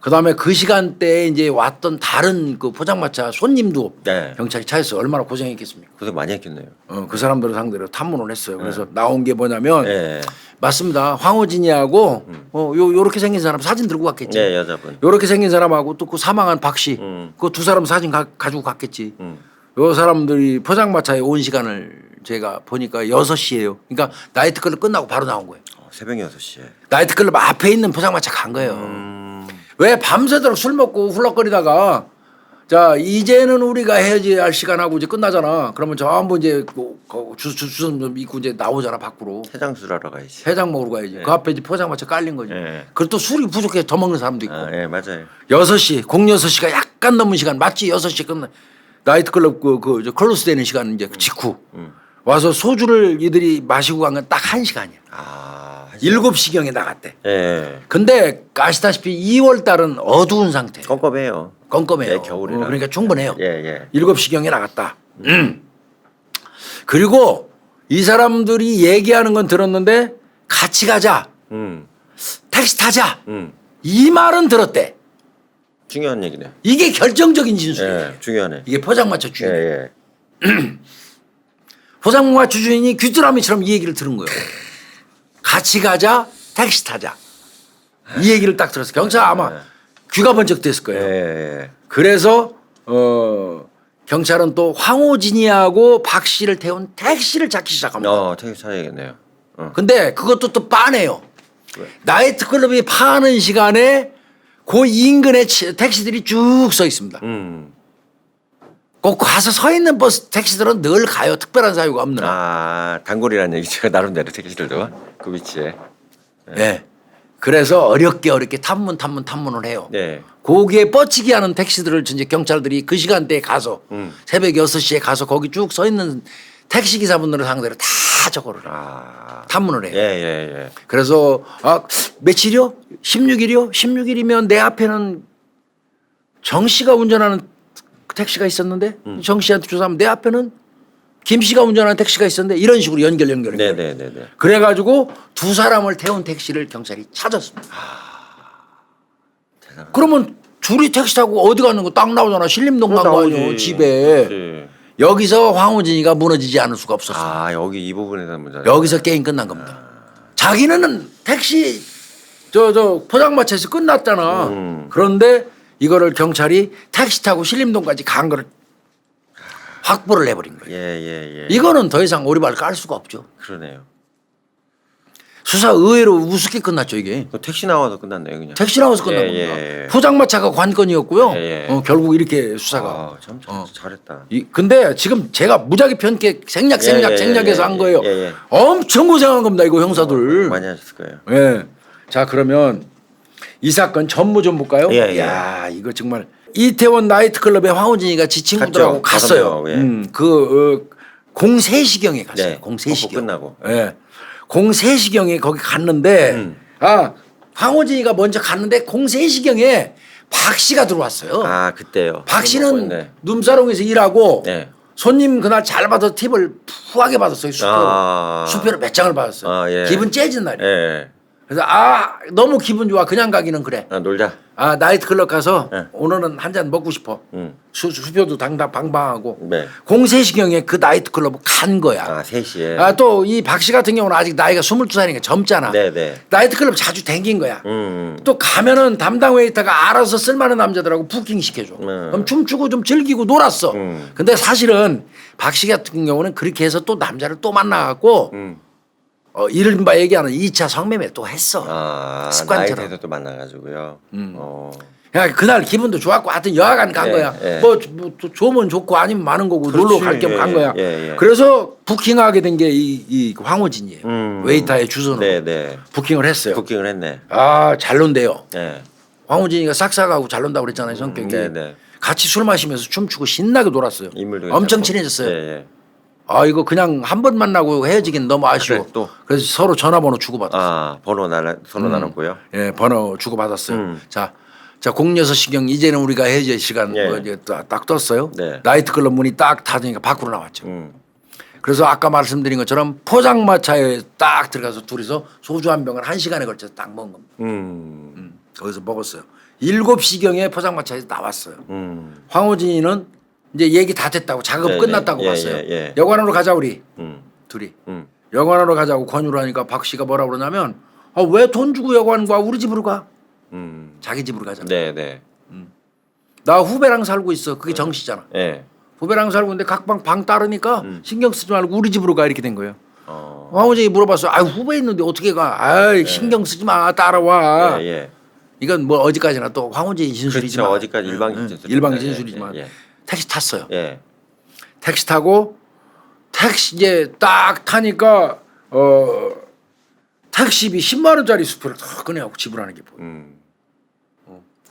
그다음에 그 시간대에 이제 왔던 다른 그 포장마차 손님도 네. 경찰이 찾았어요. 얼마나 고생했겠습니까. 고생 많이 했겠네요. 그 사람들을 상대로 탐문을 했어요. 그래서 나온 게 뭐냐면 네. 맞습니다. 황호진이하고 요렇게 생긴 사람 사진 들고 갔겠지. 네, 여자분. 요렇게 생긴 사람하고 또 그 사망한 박 씨, 그 두 사람 사진 가지고 갔겠지. 요 사람들이 포장마차에 온 시간을 제가 보니까 6시예요. 그러니까 나이트클럽 끝나고 바로 나온 거예요. 새벽 6시에. 나이트클럽 앞에 있는 포장마차 간 거예요. 왜 밤새도록 술 먹고 훌렁거리다가 자 이제는 우리가 헤어져야 할 시간하고 이제 끝나잖아. 그러면 전부 이제 주선 좀 입고 이제 나오잖아 밖으로. 해장술 하러 가야지. 해장 먹으러 가야지. 그 앞에 이제 포장마차 깔린 거지. 그리고 또 술이 부족해서 더 먹는 사람도 있고. 예, 맞아요. 6시, 06시가 약간 넘은 시간 맞지? 6시 끝나. 나이트클럽 저 클로스 되는 시간 이제 직후. 와서 소주를 이들이 마시고 간 건 딱 1시간이야. 7시경에 나갔대. 예. 근데 아시다시피 2월 달은 어두운 상태. 껌껌해요. 껌껌해요. 예, 겨울이라. 그러니까 충분해요. 예. 7시경에 나갔다. 그리고 이 사람들이 얘기하는 건 들었는데 같이 가자. 택시 타자. 이 말은 들었대. 중요한 얘기네. 이게 결정적인 진술이에요. 예, 중요하네. 이게 포장마차 주인. 예. 포장마차 주인이 귀뚜라미처럼 이 얘기를 들은 거예요. 같이 가자, 택시 타자. 이 얘기를 딱 들었어. 경찰 아마 귀가 번쩍 됐을 거예요. 예. 그래서 경찰은 또 황호진이하고 박 씨를 태운 택시를 찾기 시작합니다. 택시 타야겠네요. 근데 그것도 또 빠네요. 왜? 나이트클럽이 파는 시간에 그 인근에 택시들이 쭉 서 있습니다. 꼭 가서 서 있는 버스 택시들은 늘 가요. 특별한 사유가 없는 한. 단골이라는 얘기죠. 나름대로 택시들도 그 위치에. 네. 그래서 어렵게 탐문을 해요. 네. 거기에 뻗치기 하는 택시들을 이제 경찰들이 그 시간대에 가서 새벽 6시에 가서 거기 쭉 서 있는 택시 기사분들을 상대로 다 저거를 탐문을 해요. 예. 그래서 며칠이요? 16일이요? 16일이면 내 앞에는 정 씨가 운전하는 택시가 있었는데 정 씨한테 조사하면 내 앞에는 김 씨가 운전하는 택시가 있었는데 이런 식으로 연결. 네. 그래가지고 두 사람을 태운 택시를 경찰이 찾았습니다. 그러면 둘이 택시 타고 어디 가는 거 딱 나오잖아. 신림동 간 거 아니에요. 집에. 그렇지. 여기서 황호진이가 무너지지 않을 수가 없었어. 여기 이 부분에서 문제. 여기서 게임 끝난 겁니다. 자기는 택시 저 포장마차에서 끝났잖아. 그런데 이거를 경찰이 택시 타고 신림동까지 간 거를 확보를 해버린 거예요. 예. 이거는 더 이상 오리발 깔 수가 없죠. 그러네요. 수사 의외로 우습게 끝났죠 이게. 택시 나와서 끝났네요, 그냥. 택시 나와서 끝난 겁니다. 포장마차가 관건이었고요. 결국 이렇게 수사가. 참 잘했다. 근데 지금 제가 무작위 편계 생략해서 한 거예요. 엄청 고생한 겁니다 이거 형사들. 많이 하셨을 거예요. 예. 자 그러면 이 사건 전무 좀 볼까요? 예. 야 이거 정말 이태원 나이트클럽에 황호진이가 지 친구들하고 갔어요. 그 03시경에 갔어요. 네. 03시경. 끝나고. 예. 03시경에 거기 갔는데 황호진이가 먼저 갔는데 03시경에 박 씨가 들어왔어요. 그때요. 박 씨는 룸사롱에서 일하고 손님 그날 잘 받아서 팁을 푸하게 받았어요. 수표로 몇 장을 받았어요. 기분 째진 날이에요. 그래서 너무 기분 좋아. 그냥 가기는 그래. 놀자. 나이트클럽 가서 네. 오늘은 한 잔 먹고 싶어. 수표도 방방하고. 네. 03시경에 그 나이트클럽 간 거야. 3시에. 또 이 박 씨 같은 경우는 아직 나이가 22살이니까 젊잖아. 네네. 나이트클럽 자주 댕긴 거야. 음. 또 가면은 담당 웨이터가 알아서 쓸만한 남자들하고 부킹 시켜줘. 그럼 춤추고 좀 즐기고 놀았어. 근데 사실은 박 씨 같은 경우는 그렇게 해서 또 남자를 또 만나갖고 이른바 얘기하는 2차 성매매 또 했어. 습관처럼. 나이트에서 또 만나가지고요. 야, 그날 기분도 좋았고 하여튼 여하간 간 예, 거야. 예. 뭐 좋으면 좋고 아니면 많은 거고 그렇지. 놀러 갈 겸 간 거야. 예. 그래서 부킹하게 된 게 이 황호진이에요. 웨이터의 주소로 네네. 부킹을 했어요. 부킹을 했네. 잘 논대요. 네. 황호진이가 싹싹하고 잘 논다고 그랬잖아요. 성격이. 네네. 같이 술 마시면서 춤추고 신나게 놀았어요. 인물도 엄청 괜찮고. 친해졌어요. 예. 이거 그냥 한 번 만나고 헤어지긴 너무 아쉬워. 그래, 또. 그래서 서로 전화번호 주고받았어요. 서로 나눴고요. 예, 번호 주고받았어요. 음. 자, 06시경 이제는 우리가 헤어질 시간 예. 뭐 이제 딱 떴어요. 네. 나이트클럽 문이 딱 닫으니까 밖으로 나왔죠. 음. 그래서 아까 말씀드린 것처럼 포장마차에 딱 들어가서 둘이서 소주 한 병을 1시간에 걸쳐서 딱 먹은 겁니다. 거기서 먹었어요. 7시경에 포장마차에서 나왔어요. 황호진이는 이제 얘기 다 됐다고 작업 네, 끝났다고 네. 갔어요. 예. 여관으로 가자 우리 둘이. 음. 여관으로 가자고 권유를 하니까 박 씨가 뭐라 그러냐면 왜 돈 주고 여관 가? 우리 집으로 가. 자기 집으로 가잖아. 네네. 나 후배랑 살고 있어. 그게 정 씨잖아. 예. 후배랑 살고 있는데 각방 방 따르니까 신경 쓰지 말고 우리 집으로 가 이렇게 된 거예요. 어. 황호진이 물어봤어. 후배 있는데 어떻게 가? 신경 쓰지 마. 따라와. 예. 이건 뭐 어디까지나 또 황호진 진술이지만. 그렇죠. 어디까지 일방적인 진술입니다. 일방적인 진술이지만 예. 택시 탔어요. 예. 택시 타고 택시 이제 딱 타니까 택시비 10만 원짜리 수표를 딱 꺼내갖고 지불하는 게 보여.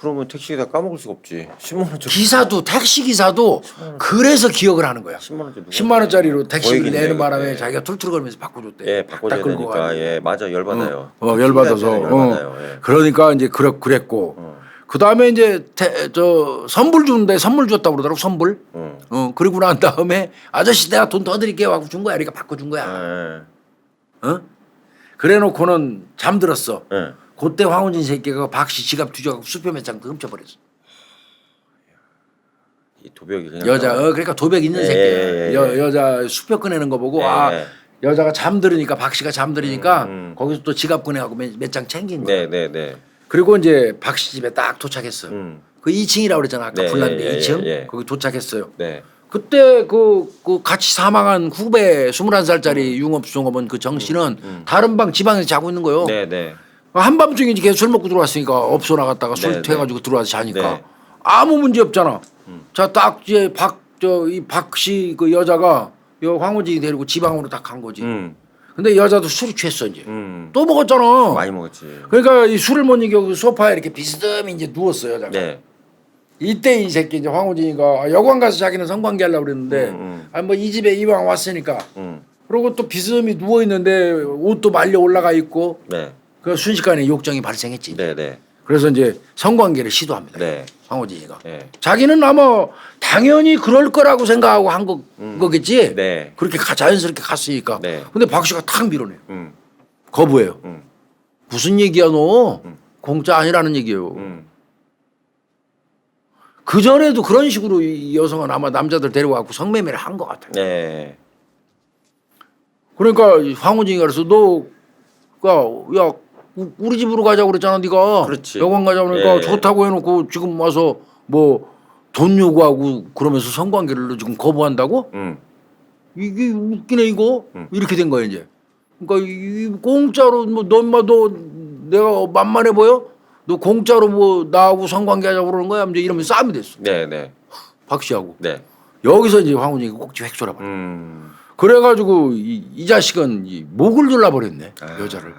그러면 택시에다 까먹을 수가 없지. 10만 원짜리. 기사도 택시 기사도 그래서 기억을 하는 거야. 10만 원짜리. 10만 원짜리로 택시비를 거액이네, 내는 바람에 그게. 자기가 툴툴거리면서 바꿔줬대. 예, 바꿔줘야 딱 끌고 되니까. 가가지고. 예, 맞아. 열받아요. 열받아서. 열받아요. 예. 그러니까 이제 그랬고. 그 다음에 이제 선불 주는데 선물 줬다고 그러더라고 선불. 그리고 난 다음에 아저씨 내가 돈 더 드릴게요 하고 준 거야. 그러니까 바꿔준 거야. 예. 그래놓고는 잠들었어. 예. 그때 황호진 새끼가 박씨 지갑 뒤져갖고 수표 몇 장 훔쳐버렸어. 이 도벽이 그냥 그러니까 도벽 있는 예, 새끼야. 예. 여자 수표 꺼내는 거 보고 예. 여자가 잠들으니까 박씨가 잠들으니까 거기서 또 지갑 꺼내갖고 몇 장 챙긴 거야. 네. 그리고 이제 박씨 집에 딱 도착했어요. 그 2층이라고 그랬잖아. 아까 네, 불났는데 예, 2층 예. 거기 도착했어요. 네. 그때 그 같이 사망한 후배 21살짜리 융업종업원 그 정 씨는 다른 방 지방에서 자고 있는 거요. 네. 한밤중이지 계속 술 먹고 들어왔으니까 업소 나갔다가 술 네, 퇴해가지고 들어와서 자니까 네. 아무 문제 없잖아. 자, 딱 이제 이 박씨 그 여자가 황호진이 데리고 지방으로 딱 간 거지. 근데 여자도 술이 취했어 이제. 또 먹었잖아. 많이 먹었지. 그러니까 이 술을 못 이겨 그 소파에 이렇게 비스듬히 이제 누웠어 여자가. 네. 이때 이 새끼 이제 황호진이가 여관 가서 자기는 성관계 하려고 그랬는데 뭐 이 집에 이왕 왔으니까 그리고 또 비스듬히 누워 있는데 옷도 말려 올라가 있고 네. 그 순식간에 욕정이 발생했지. 네. 그래서 이제 성관계를 시도합니다. 네. 황호진이가. 네. 자기는 아마 당연히 그럴 거라고 생각하고 한 거겠지. 네. 그렇게 자연스럽게 갔으니까. 네. 근데 박 씨가 탁 밀어내요. 음. 거부해요. 무슨 얘기야 너? 공짜 아니라는 얘기예요. 그 전에도 그런 식으로 이 여성은 아마 남자들 데려와갖고 성매매를 한 것 같아요. 네. 그러니까 황호진이가 그래서 야 우리 집으로 가자고 그랬잖아 네가. 그렇지. 여관 가자고 그러니까 예. 좋다고 해놓고 지금 와서 뭐 돈 요구하고 그러면서 성관계를 지금 거부한다고? 이게 웃기네 이거. 이렇게 된 거야 이제. 그러니까 이 공짜로 뭐 너 내가 만만해 보여? 너 공짜로 뭐 나하고 성관계하자고 그러는 거야? 이제 이러면 싸움이 됐어. 네. 박 씨하고. 네. 여기서 이제 황호진이 꼭지 획 쏠아버려. 그래가지고 이 자식은 목을 졸라버렸네 여자를.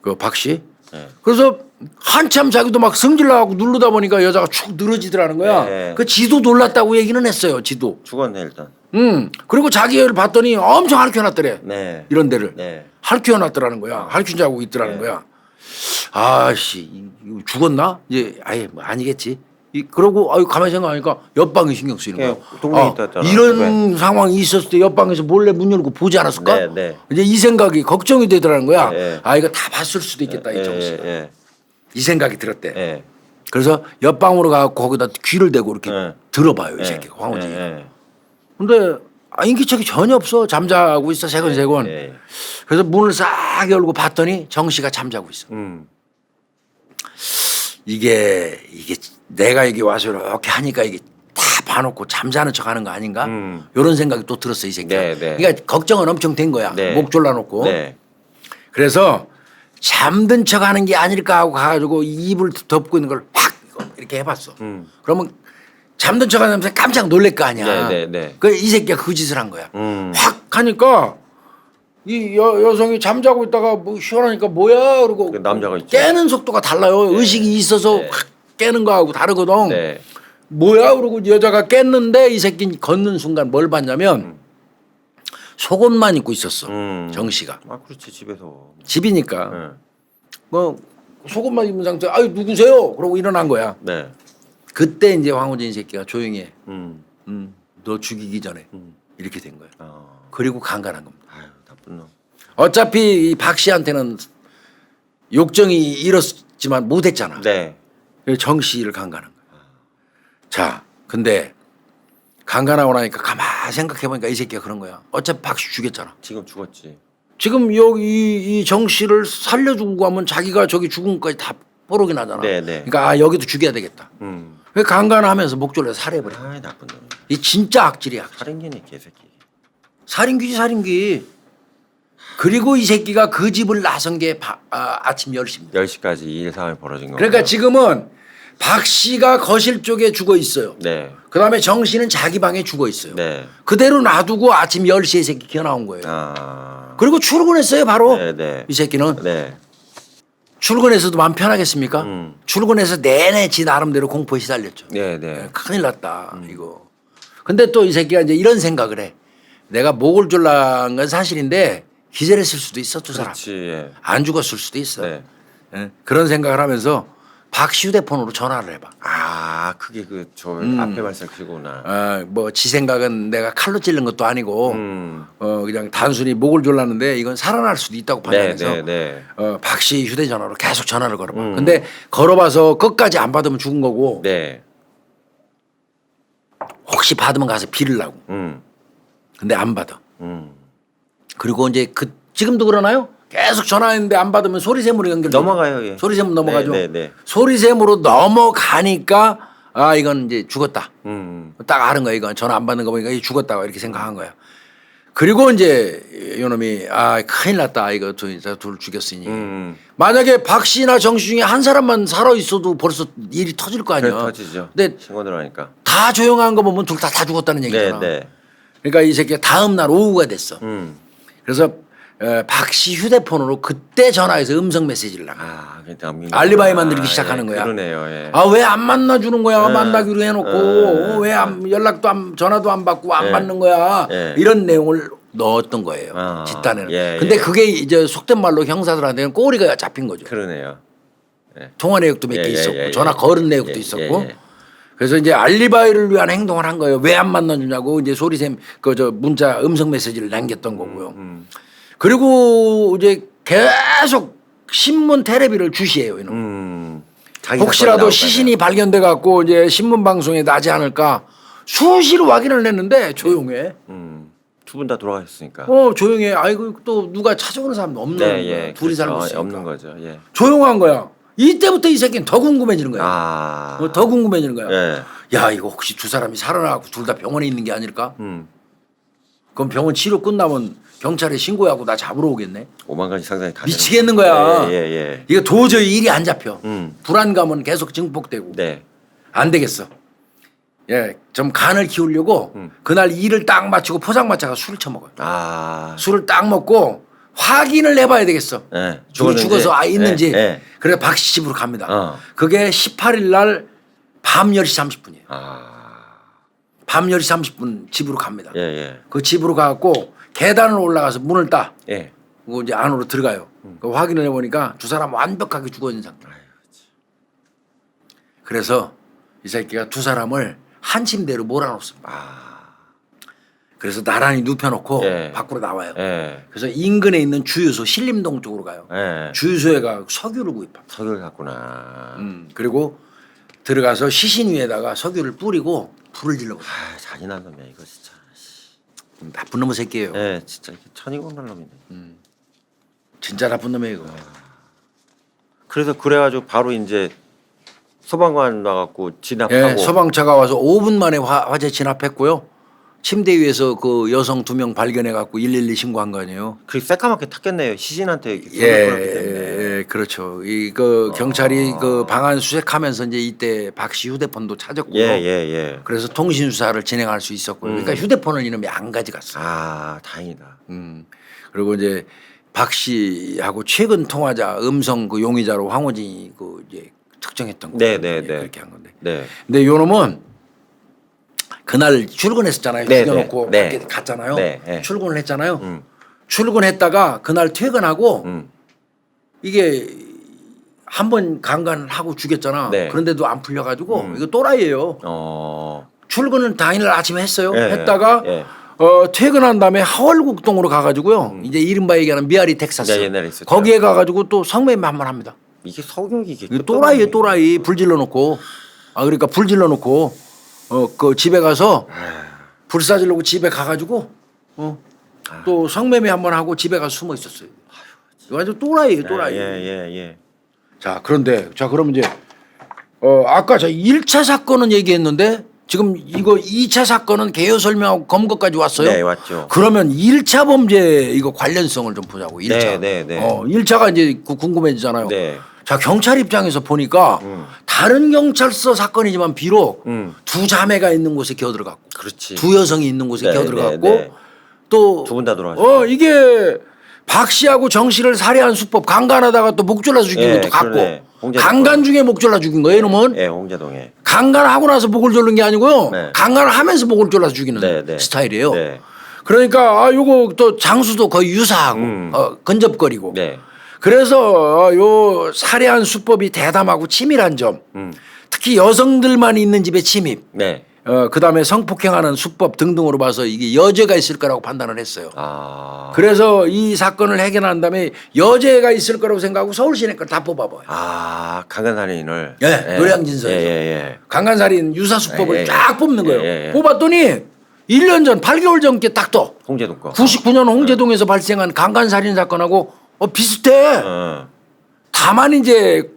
그 박 씨. 네. 그래서 한참 자기도 막 성질나고 누르다 보니까 여자가 축 늘어지더라는 거야. 네. 그 지도 놀랐다고 얘기는 했어요. 지도. 죽었네 일단. 그리고 자기 애를 봤더니 엄청 할퀴어놨더래. 네. 이런 데를. 네. 할퀴어놨더라는 거야. 할퀴 자고 있더라는 네. 거야. 아씨 이거 죽었나? 이제 아예 뭐 아니겠지. 그러고 가만히 생각하니까 옆방이 신경 쓰이는 거야. 동네에 있다잖아. 이런 상황이 있었을 때 옆방에서 몰래 문 열고 보지 않았을까? 네, 네. 이제 이 생각이 걱정이 되더라는 거야. 네. 이거 다 봤을 수도 있겠다 이 정씨가. 예. 이 생각이 들었대. 예. 그래서 옆방으로 가고 거기다 귀를 대고 이렇게 네. 들어봐요 이 예. 새끼가 황호진이. 예. 근데 인기척이 전혀 없어. 잠자고 있어 세건세건. 예. 그래서 문을 싹 열고 봤더니 정 씨가 잠자고 있어. 이게 내가 여기 와서 이렇게 하니까 이게 다 봐놓고 잠자는 척하는 거 아닌가? 이런 생각이 또 들었어 이 새끼가. 네, 네. 그러니까 걱정은 엄청 된 거야. 네. 목 졸라놓고. 네. 그래서 잠든 척하는 게 아닐까 하고 가가지고 이불 덮고 있는 걸 확 이렇게 해봤어. 그러면 잠든 척하면서 깜짝 놀랄 거 아니야. 네, 네, 네. 이 새끼가 그 짓을 한 거야. 음. 확 하니까 이 여성이 잠자고 있다가 뭐 시원하니까 뭐야 그러고 그 남자가 있죠. 깨는 속도가 달라요. 의식이 있어서 네. 확 깨는 거하고 다르거든. 네. 뭐야 그러고 여자가 깼는데 이 새끼 걷는 순간 뭘 봤냐면 속옷만 입고 있었어. 정 씨가. 그렇지 집에서. 집이니까 네. 뭐 속옷만 입은 상태. 아유 누구세요? 그러고 일어난 거야. 네. 그때 이제 황호진 새끼가 조용히 해. 음. 너 죽이기 전에 이렇게 된 거야. 아. 그리고 강간한 겁니다. 아유 나쁜 놈. 어차피 이 박 씨한테는 욕정이 잃었지만 못했잖아. 네. 그래서 정 씨를 강간한 거야. 자, 근데 강간하고 나니까 가만 생각해보니까 이 새끼가 그런 거야. 어차피 박 씨 죽였잖아. 지금 죽었지. 지금 여기 이 정 씨를 살려주고 하면 자기가 저기 죽은 것까지 다 뽀록이 나잖아. 네, 네. 그러니까 여기도 죽여야 되겠다. 그 강간하면서 목졸라 살해버려. 아 나쁜 놈. 이 진짜 악질이야. 살인귀네 개새끼. 살인귀지 살인귀. 그리고 이 새끼가 그 집을 나선 게 아침 10시입니다. 10시까지 일 상황이 벌어진 거. 그러니까 지금은 박 씨가 거실 쪽에 죽어 있어요. 네. 그다음에 정 씨는 자기 방에 죽어 있어요. 네. 그대로 놔두고 아침 10시에 새끼 기어 나온 거예요. 아. 그리고 출근했어요 바로. 네, 네. 이 새끼는. 네. 출근해서도 마음 편하겠습니까? 출근해서 내내 지 나름대로 공포에 시달렸죠. 네, 네. 큰일 났다 이거. 근데 또 이 새끼가 이제 이런 생각을 해. 내가 목을 졸란 건 사실인데 기절했을 수도 있어 두 사람. 그렇지. 예. 안 죽었을 수도 있어. 네. 예? 그런 생각을 하면서 박 씨 휴대폰으로 전화를 해봐. 아, 그게 저 앞에 말씀하시구나. 뭐 지 생각은 내가 칼로 찔른 것도 아니고 그냥 단순히 목을 졸랐는데 이건 살아날 수도 있다고 판단해서 네, 네. 박 씨 휴대전화로 계속 전화를 걸어봐. 근데 걸어봐서 끝까지 안 받으면 죽은 거고 네. 혹시 받으면 가서 빌으려고. 근데 안 받아. 그리고 이제 지금도 그러나요? 계속 전화했는데 안 받으면 소리샘으로 연결. 넘어가요. 예. 소리샘으로 넘어가죠. 네, 네, 네. 소리샘으로 넘어가니까 이건 이제 죽었다. 딱 아는 거야. 이건 전화 안 받는 거 보니까 죽었다고 이렇게 생각한 거야. 그리고 이제 이놈이 큰일 났다. 이거 둘 죽였으니. 만약에 박 씨나 정 씨 중에 한 사람만 살아 있어도 벌써 일이 터질 거 아니야. 터지죠. 근데 신고 들어가니까. 다 조용한 거 보면 둘 다 죽었다는 얘기잖아. 네, 네. 그러니까 이 새끼가 다음 날 오후가 됐어. 그래서 박 씨 휴대폰으로 그때 전화해서 음성 메시지를 나가. 알리바이 만들기 시작하는 거야. 그러네요. 예. 왜 안 만나주는 거야? 만나기로 해놓고 왜 연락도 전화도 안 받고 안 받는 거야? 이런 내용을 넣었던 거예요. 뒷단에는. 근데 그게 이제 속된 말로 형사들한테는 꼬리가 잡힌 거죠. 그러네요. 통화 내역도 몇 개 있었고 전화 걸은 내역도 있었고. 예. 그래서 이제 알리바이를 위한 행동을 한 거예요. 왜 안 만나주냐고 이제 소리샘 문자 음성 메시지를 남겼던 거고요. 그리고 이제 계속 신문 테레비를 주시해요. 이놈. 혹시라도 시신이 발견돼 갖고 이제 신문 방송에 나지 않을까 수시로 확인을 했는데 조용해. 두 분 다 돌아가셨으니까. 조용해. 아이고 또 누가 찾아오는 사람도 없는 거야. 둘이 그렇죠. 살고 있으니까. 없는 거죠. 예. 조용한 거야. 이때부터 이 새끼는 더 궁금해지는 거야. 더 궁금해지는 거야. 예. 야 이거 혹시 두 사람이 살아나고 둘 다 병원에 있는 게 아닐까? 그럼 병원 치료 끝나면 경찰에 신고하고 나 잡으러 오겠네. 5만 가지 상당히 다 미치겠는 거야. 예. 이거 도저히 일이 안 잡혀. 불안감은 계속 증폭되고. 네. 안 되겠어. 좀 간을 키우려고 그날 일을 딱 마치고 포장마차가 술을 처먹어요. 술을 딱 먹고 확인을 해봐야 되겠어. 죽어서 있는지. 그래 박 씨 집으로 갑니다. 그게 18일 날 밤 10시 30분이에요. 밤 10시 30분 집으로 갑니다. 그 집으로 가고 계단을 올라가서 문을 따. 그리고 이제 안으로 들어가요. 그 확인을 해보니까 두 사람 완벽하게 죽어 있는 상태. 그래서 이 새끼가 두 사람을 한 침대로 몰아놓습니다. 아. 그래서 나란히 눕혀놓고 예. 밖으로 나와요. 예. 그래서 인근에 있는 주유소 신림동 쪽으로 가요. 예. 주유소에 가 석유를 구입합니다. 석유를 갔구나. 그리고 들어가서 시신 위에다가 석유를 뿌리고 불을 질러버려요. 아, 잔인한 놈이야 이거 진짜. 나쁜 놈의 새끼예요. 예, 진짜 천이건날 놈이네. 진짜 나쁜 놈이에요 이거. 그래서 그래가지고 바로 이제 소방관 나갖고 진압하고. 예, 소방차가 와서 5분 만에 화재 진압했고요. 침대 위에서 그 여성 2명 발견해 갖고 112 신고한 거 아니에요. 그리고 새까맣게 탔겠네요. 시신한테 예, 그렇기 때문에. 예, 그렇죠. 이 그 경찰이 그 방안 수색하면서 이제 이때 박 씨 휴대폰도 찾았고요. 예. 그래서 통신 수사를 진행할 수 있었고요. 그러니까 휴대폰을 이놈이 안 가져갔어요. 아, 다행이다. 그리고 이제 박 씨하고 최근 통화자 음성 그 용의자로 황호진이 그 이제 특정했던 거예요. 네. 그렇게 한 건데. 네. 근데 요 놈은 그날 출근했었잖아요. 네, 죽여놓고 네. 밖에 갔잖아요. 네. 출근을 했잖아요. 음. 출근했다가 그날 퇴근하고 음. 이게 한 번 강간하고 죽였잖아. 네. 그런데도 안 풀려가지고 이거 또라이예요. 출근은 당일날 아침에 했어요. 예, 했다가 예. 퇴근한 다음에 하월국동으로 가가지고요. 이제 이른바 얘기하는 미아리 텍사스. 네, 옛날에 있었죠. 거기에 가가지고 또 성매매 한 번 합니다. 이게 석유기 이게 이거 또라이예요, 또라이. 불 질러놓고. 그러니까 불 질러놓고 그 집에 가서 불 싸지려고 집에 가가지고 또 성매매 한 번 하고 집에 가서 숨어 있었어요. 이거 완전 또라이예요, 또라이. 예. 자, 그런데 그러면 이제 아까 저 1차 사건은 얘기했는데 지금 이거 2차 사건은 개요 설명하고 검거까지 왔어요. 네, 왔죠. 그러면 1차 범죄 이거 관련성을 좀 보자고. 1차. 네. 1차가 이제 궁금해지잖아요. 네. 자, 경찰 입장에서 보니까 다른 경찰서 사건이지만 비록 두 자매가 있는 곳에 기어들어갔고 그렇지. 두 여성이 있는 곳에 네, 기어들어갔고 네. 또 두 분 다 돌아가셨죠. 이게 박 씨하고 정 씨를 살해한 수법 강간하다가 또 목 졸라서 죽인 예, 것도 같고 그러네. 홍제동 강간 중에 목 졸라 죽인 거예요 이놈은. 예, 홍제동에. 강간하고 나서 목을 졸른 게 아니고요. 네. 강간을 하면서 목을 졸라서 죽이는 네. 스타일이에요. 네. 그러니까 요거 또 장수도 거의 유사하고 근접거리고 네. 그래서 요 살해한 수법이 대담하고 치밀한 점 특히 여성들만 있는 집에 침입 네. 그다음에 성폭행하는 수법 등등으로 봐서 이게 여죄가 있을 거라고 판단을 했어요. 아. 그래서 이 사건을 해결한 다음에 여죄가 있을 거라고 생각하고 서울시내 걸 다 뽑아봐요. 아, 강간살인을. 예, 노량진서에서. 예. 강간살인 유사수법을 예. 쫙 뽑는 거예요. 예. 뽑았더니 1년 전 8개월 전께 딱 떠. 홍제동 거. 99년 홍제동에서 발생한 강간살인 사건하고 비슷해. 다만 이제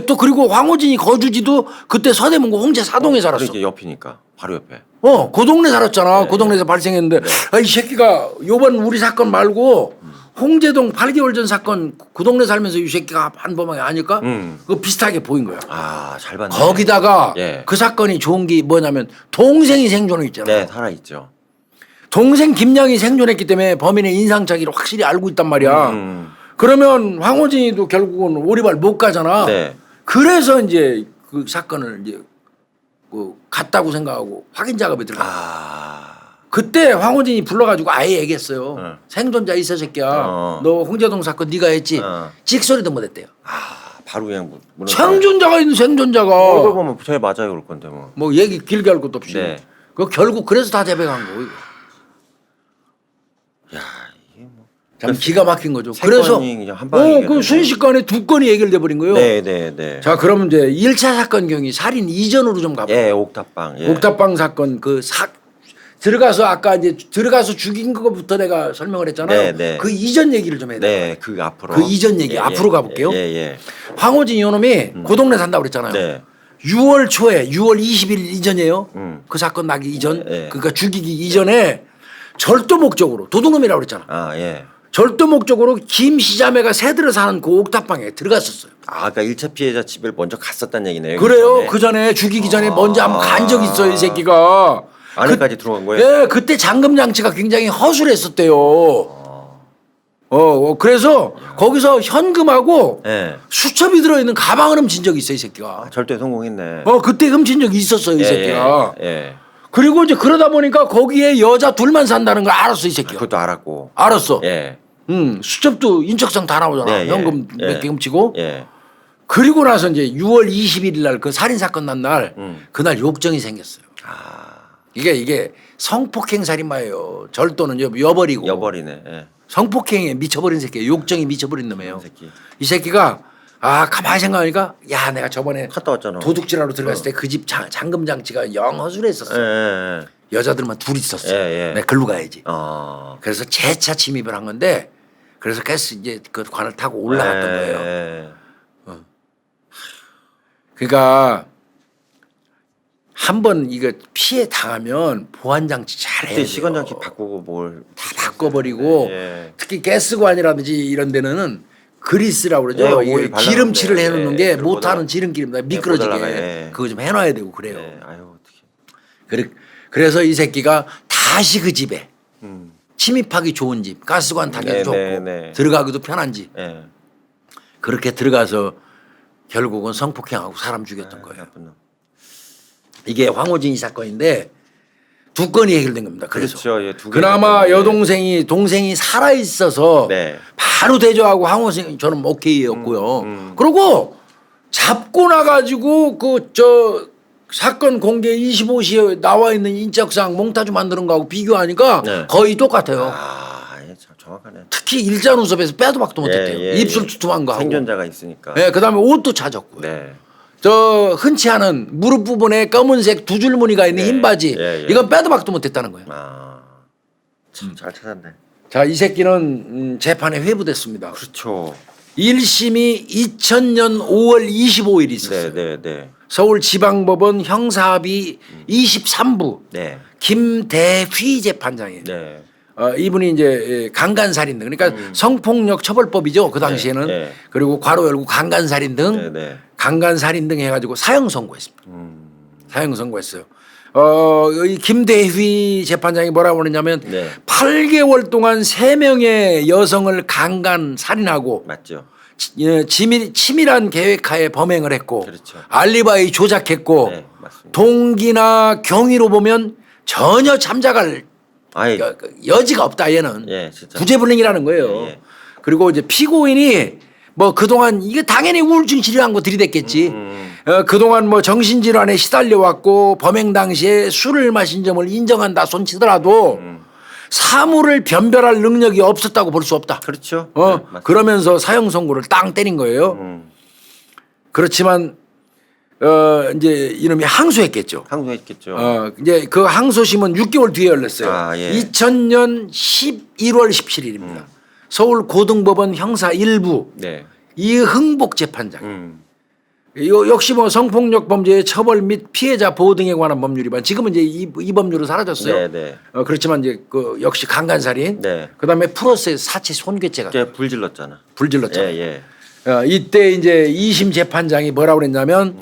또 그리고 황호진이 거주지도 그때 서대문구 홍제 사동에 살았어. 그러니까 옆이니까 바로 옆에. 그 동네 살았잖아. 그 동네에서 발생했는데 이 새끼가 요번 우리 사건 말고 홍제동 8개월 전 사건 그 동네 살면서 이 새끼가 한범하게 아닐까? 그거 비슷하게 보인 거야. 아, 잘 봤네. 거기다가 예. 그 사건이 좋은 게 뭐냐면 동생이 생존해 있잖아. 네, 살아 있죠. 동생 김양이 생존했기 때문에 범인의 인상착의를 확실히 알고 있단 말이야. 그러면 황호진이도 결국은 오리발 못 가잖아. 네. 그래서 이제 그 사건을 이제 갔다고 생각하고 확인 작업에 들어가. 그때 황호진이 불러가지고 아예 얘기했어요. 생존자 있어 새끼야. 너 홍제동 사건 네가 했지. 찍소리도 못했대요. 바로 그냥 생존자가 있는 생존자가. 얼굴 보면 제일 맞아요 그럴 건데 뭐. 뭐 얘기 길게 할 것도 없이. 네. 그 결국 그래서 다 재배한 거고. 야, 이게 뭐. 참 기가 막힌 거죠. 세 그래서 건이 그냥 한 방에 그 순식간에 두 건이 해결돼 버린 거예요. 네. 자, 그러면 이제 1차 사건 경위 살인 이전으로 좀 가볼게요. 예, 옥탑방. 예. 옥탑방 사건 들어가서 아까 이제 들어가서 죽인 거부터 내가 설명을 했잖아요. 네. 그 이전 얘기를 좀 해야 돼요. 네, 그 앞으로. 그 이전 얘기 앞으로 가볼게요. 예. 황호진 이놈이 그 동네 산다고 그랬잖아요. 네. 6월 초에 6월 20일 이전이에요. 그 사건 나기 이전. 네. 그러니까 죽이기 이전에 절도 목적으로 도둑놈이라고 그랬잖아. 아, 예. 절도 목적으로 김 시자매가 새들어 사는 그 옥탑방에 들어갔었어요. 그러니까 1차 피해자 집을 먼저 갔었다는 얘기네요. 그래요. 그 전에 죽이기 전에 먼저 한번 간 적이 있어요, 이 새끼가. 안에까지 들어간 거예요? 예, 그때 잠금 장치가 굉장히 허술했었대요. 그래서 거기서 현금하고 예. 수첩이 들어있는 가방을 훔친 적이 있어요, 이 새끼가. 절대 성공했네. 그때 훔친 적이 있었어요, 이 새끼가. 예. 그리고 이제 그러다 보니까 거기에 여자 둘만 산다는 걸 알았어, 이 새끼가. 그것도 알았고. 알았어. 예. 수첩도 인적상 다 나오잖아. 예, 현금 예. 몇 개 훔치고. 예. 그리고 나서 이제 6월 21일 날 그 살인 사건 난 날 그날 욕정이 생겼어요. 이게 성폭행 살인마예요. 절도는 여벌이고. 여벌이네. 예. 성폭행에 미쳐버린 새끼예요. 욕정이 미쳐버린 놈이에요. 새끼. 이 새끼가 가만히 생각하니까 야 내가 저번에 갔다 왔잖아. 도둑질하러 들어갔을 때 그 집 잠금 장치가 영 허술했었어. 예. 여자들만 둘 있었어. 예. 내가 글로 가야지. 아. 그래서 재차 침입을 한 건데 그래서 가스 이제 그 관을 타고 올라갔던 거예요. 예. 그러니까 한번 이거 피해 당하면 보안 장치 잘 해야 그때 돼요. 시간 장치 바꾸고 뭘 다 바꿔버리고 예. 특히 가스관이라든지 이런 데는 그리스라고 그러죠. 예, 이게 오일 발라놓은 기름칠을 데, 해놓는 예, 게 그거보다- 못하는 지름길입니다. 미끄러지게 못 올라가요. 예. 그거 좀 해놔야 되고 그래요. 예. 아유 어떻게. 그래서 이 새끼가 다시 그 집에 음. 침입하기 좋은 집, 가스관 타기 네, 좋고 네. 들어가기도 편한 집 예. 그렇게 들어가서 결국은 성폭행하고 사람 죽였던 거예요. 나쁜 놈. 이게 황호진이 사건인데 두 건이 해결된 겁니다. 그래서 그렇죠. 예, 두 그나마 개가 동생이 살아 있어서 네. 바로 대조하고 황호진 저는 오케이였고요. 음. 그리고 잡고 나가지고 그 사건 공개 25시에 나와 있는 인적사항 몽타주 만드는 거하고 비교하니까 네. 거의 똑같아요. 예, 참 정확하네. 특히 일자눈썹에서 빼도 박도 못했대요. 입술 두툼한 거 하고. 생존자가 있으니까. 네, 그다음에 옷도 찾았고요. 네. 흔치 않은 무릎 부분에 검은색 두 줄 무늬가 있는 네. 흰 바지 예. 이건 빼도 박도 못했다는 거예요. 참 잘 찾았네. 자, 이 새끼는 재판에 회부됐습니다. 그렇죠. 1심이 2000년 5월 25일 있었어요. 네. 서울지방법원 형사합의 23부 네. 김대휘 재판장이에요. 네. 이분이 이제 강간살인 등 그러니까 성폭력 처벌법이죠. 그 당시에는 네. 그리고 괄호 열고 강간살인 등 네. 강간살인 등 해가지고 사형 선고했습니다. 사형 선고했어요. 이 김대휘 재판장이 뭐라고 그러냐면 네. 8개월 동안 3명의 여성을 강간 살인하고 맞죠. 치밀한 계획하에 범행을 했고 그렇죠. 알리바이 조작했고 네, 맞습니다. 동기나 경위로 보면 전혀 참작할 아예 여지가 없다 얘는. 예, 진짜. 구제불능이라는 거예요. 예. 그리고 이제 피고인이 뭐 그동안 이게 당연히 우울증 치료한 거 들이댔겠지. 그동안 뭐 정신질환에 시달려 왔고 범행 당시에 술을 마신 점을 인정한다 손치더라도 사물을 변별할 능력이 없었다고 볼 수 없다. 그렇죠. 네, 맞습니다. 그러면서 사형 선고를 땅 때린 거예요. 그렇지만 이제 이놈이 항소했겠죠. 항소했겠죠. 이제 그 항소심은 6개월 뒤에 열렸어요. 예. 2000년 11월 17일입니다. 서울 고등법원 형사 1부 네. 이흥복 재판장. 역시 뭐 성폭력 범죄의 처벌 및 피해자 보호 등에 관한 법률 위반. 지금은 이제 이 법률은 사라졌어요. 네. 그렇지만 이제 그 역시 강간살인. 네. 그다음에 플러스 사체 손괴죄가 걔 불질렀잖아. 불질렀잖아요. 예. 이때 이제 2심 재판장이 뭐라고 그랬냐면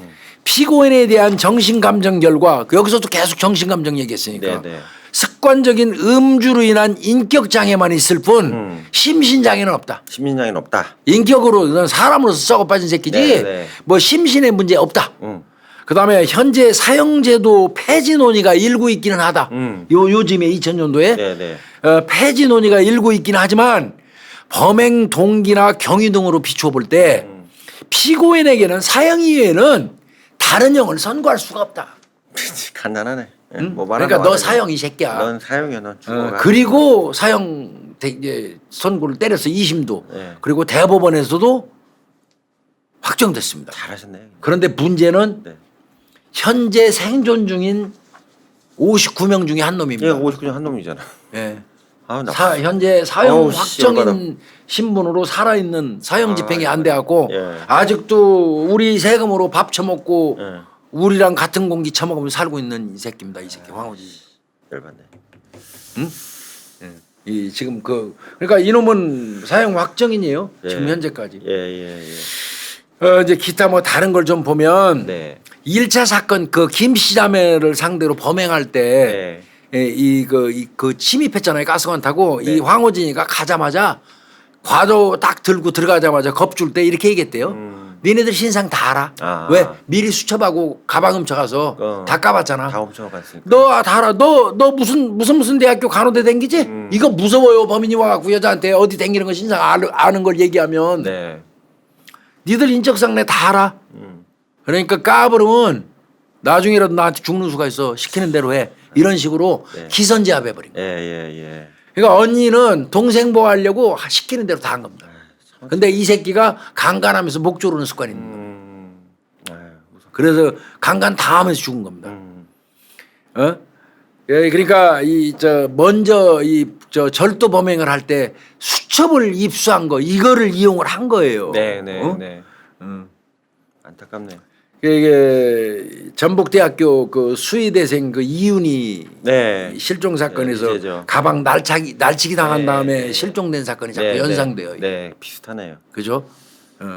피고인에 대한 정신감정 결과 여기서도 계속 정신감정 얘기했으니까 네. 습관적인 음주로 인한 인격장애만 있을 뿐 심신장애는 없다. 심신장애는 없다. 인격으로 넌 사람으로서 썩어 빠진 새끼지 네. 뭐 심신의 문제 없다. 그다음에 현재 사형제도 폐지 논의가 일고 있기는 하다. 요즘에 2000년도에 네. 폐지 논의가 일고 있기는 하지만 범행 동기나 경위 등으로 비추어 볼 때 피고인에게는 사형 이외에는 다른 형을 선고할 수가 없다. 간단하네. 예, 뭐 그러니까 너 사형 이 새끼야. 넌 사형이야. 넌 죽어가. 그리고 사형 이제 선고를 때려서 2심도 네. 그리고 대법원에서도 확정됐습니다. 잘하셨네. 그런데 문제는 네. 현재 생존 중인 59명 중에 한 놈입니다. 얘 59년 한 놈이잖아. 예. 아, 나. 현재 사형 어우, 씨, 열받아. 확정인 신분으로 살아있는 사형 집행이 안 열받아. 돼갖고 예. 아직도 우리 세금으로 밥 처먹고 예. 우리랑 같은 공기 처먹으면서 살고 있는 이 새끼입니다. 이 새끼 황호진. 열받네. 이 지금 그러니까 이놈은 사형 확정이에요. 예. 지금 현재까지. 예. 이제 기타 뭐 다른 걸 좀 보면 네. 1차 사건 그 김씨 자매를 상대로 범행할 때 그 침입했잖아요. 가스관 타고 네. 이 황호진이가 가자마자 과도 딱 들고 들어가자마자 겁줄 때 이렇게 얘기했대요. 니네들 신상 다 알아. 아. 왜? 미리 수첩하고 가방 훔쳐가서 다 까봤잖아. 다 훔쳐갔으니까. 너 다 알아. 너 무슨 대학교 간호대 댕기지? 이거 무서워요. 범인이 와갖고 여자한테 어디 댕기는 거 신상 아는 걸 얘기하면. 네. 니들 인적사항 내 다 알아. 그러니까 까부르면 나중에라도 나한테 죽는 수가 있어. 시키는 대로 해. 이런 식으로 네. 기선제압해버린 거야. 예. 그러니까 언니는 동생 보호하려고 시키는 대로 다 한 겁니다. 근데 이 새끼가 강간하면서 목 조르는 습관이 있는 거야. 그래서 강간 다 하면서 죽은 겁니다. 어? 예, 그러니까 먼저 절도 범행을 할 때 수첩을 입수한 거 이거를 이용을 한 거예요. 네. 어? 안타깝네요. 이게 전북대학교 그 수의대생 그 이윤이 네. 실종 사건에서 이제죠. 가방 날치기 당한 네, 다음에 네. 실종된 사건이 자꾸 네, 연상돼요. 네, 비슷하네요. 그죠?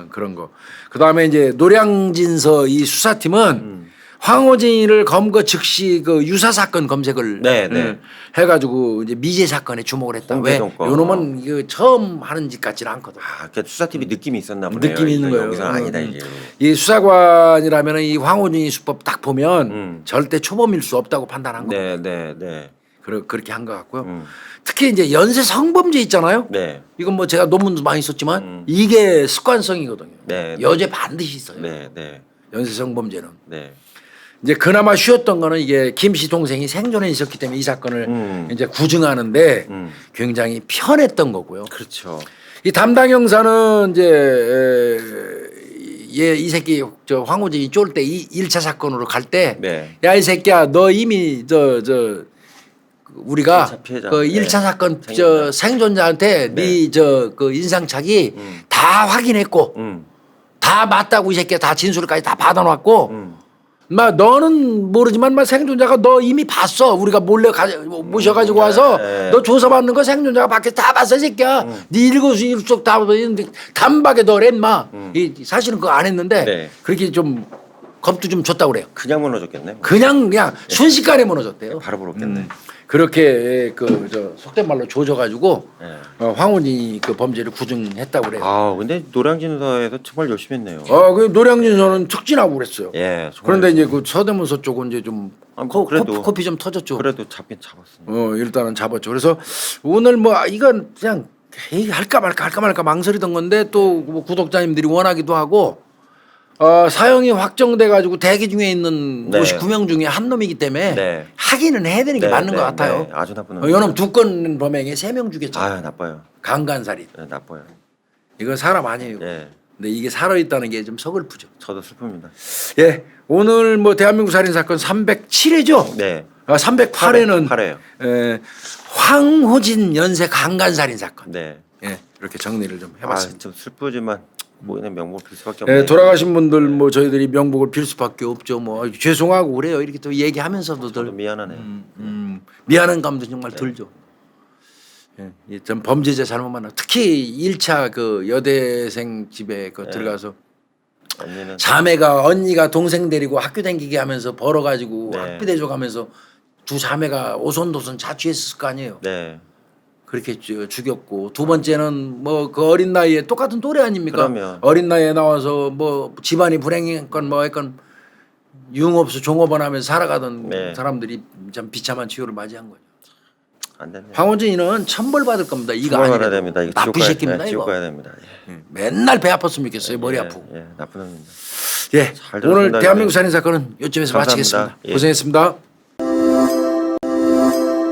그런 거. 그 다음에 이제 노량진서 이 수사팀은 황호진이를 검거 즉시 그 유사 사건 검색을 네. 해가지고 이제 미제 사건에 주목을 했다. 왜? 홍대동 거. 요놈은 이거 처음 하는 짓 같지는 않거든. 그러니까 수사팀이 느낌이 있었나 보네요. 느낌이 있는 이거 거예요. 여기서는 아니다 이게. 이 수사관이라면 이 황호진이 수법 딱 보면 절대 초범일 수 없다고 판단한 거. 네. 그렇게 한 것 같고요. 특히 이제 연쇄 성범죄 있잖아요. 네. 이건 뭐 제가 논문도 많이 썼지만 이게 습관성이거든요. 네. 여죄 반드시 있어요. 네. 연쇄 성범죄는. 네. 이제 그나마 쉬웠던 거는 이게 김 씨 동생이 생존해 있었기 때문에 이 사건을 이제 구증하는데 굉장히 편했던 거고요. 그렇죠. 이 담당 형사는 이제 이 새끼 저 황호진이 쫄 때 1차 사건으로 갈 때 네. 야 이 새끼야 너 이미 우리가 1차 피해자. 그 1차 네. 사건 생존자. 생존자한테 네 그 인상착의 다 확인했고 다 맞다고 이 새끼가 다 진술까지 다 받아놨고 막 너는 모르지만 막 생존자가 너 이미 봤어. 우리가 몰래 모셔가지고 와서 네. 너 조사받는 거 생존자가 밖에 다 봤어 이 새끼야. 네 일거수일투족 다 봤는데 단박에 너래 인마. 이 사실은 그거 안 했는데 네. 그렇게 좀 겁도 좀 줬다고 그래요. 그냥 무너졌겠네. 그냥 순식간에 무너졌대요. 바로 부럽겠네. 그렇게 속된 말로 조져가지고 네. 황혼이 그 범죄를 구증했다고 그래요. 근데 노량진서에서 정말 열심히 했네요. 그 노량진서는 특진하고 그랬어요. 예. 그런데 이제 그 서대문서 쪽은 이제 좀 그래도 코피 좀 터졌죠. 그래도 잡긴 잡았습니다. 일단은 잡았죠. 그래서 오늘 뭐 이건 그냥 할까 말까 망설이던 건데 또 뭐 구독자님들이 원하기도 하고 사형이 확정돼 가지고 대기 중에 있는 네. 59명 중에 한 놈이기 때문에 네. 하기는 해야 되는 게 맞는 것 같아요. 네. 아주 나쁜 놈. 요놈 2건 범행에 3명 죽였잖아요. 나빠요. 강간살인. 네, 나빠요. 이거 사람 아니에요. 네. 근데 이게 살아있다는 게 좀 서글프죠. 저도 슬픕니다. 예, 오늘 뭐 대한민국 살인 사건 307회죠. 네. 308회는 8회요. 황호진 연쇄 강간 살인 사건. 네. 예, 이렇게 정리를 좀 해봤습니다. 좀 슬프지만 뭐 그냥 명목 빌 수밖에 없네요. 예, 돌아가신 분들 뭐 저희들이 명복을 빌 수밖에 없죠. 뭐 죄송하고 그래요. 이렇게 또 얘기하면서도 저도 미안하네요. 미안한 감도 정말 들죠. 예, 전 범죄자 잘못 만나. 특히 1차 그 여대생 집에 들어가서 언니는 자매가 언니가 동생 데리고 학교 다니게 하면서 벌어가지고 네. 학비 대줘가면서 두 자매가 오손도손 자취했을 거 아니에요. 네. 그렇게 죽였고 두 번째는 뭐 그 어린 나이에 똑같은 또래 아닙니까? 그러면. 어린 나이에 나와서 뭐 집안이 불행했건 뭐 했건 융업소 종업원 하면서 살아가던 네. 사람들이 참 비참한 치유를 맞이한 거죠. 안 되네요. 황원진이는 천벌 받을 겁니다. 이거 처벌 아니라 받아야 됩니다. 이거 나쁜 새끼입니다. 지옥 이거 가야 됩니다. 맨날 배 아팠으면 좋겠어요. 머리 예, 아프고. 예, 나쁜 놈입니다. 예, 잘 오늘 들었습니다. 대한민국 살인 사건은 이쯤에서 감사합니다. 마치겠습니다. 예. 고생했습니다.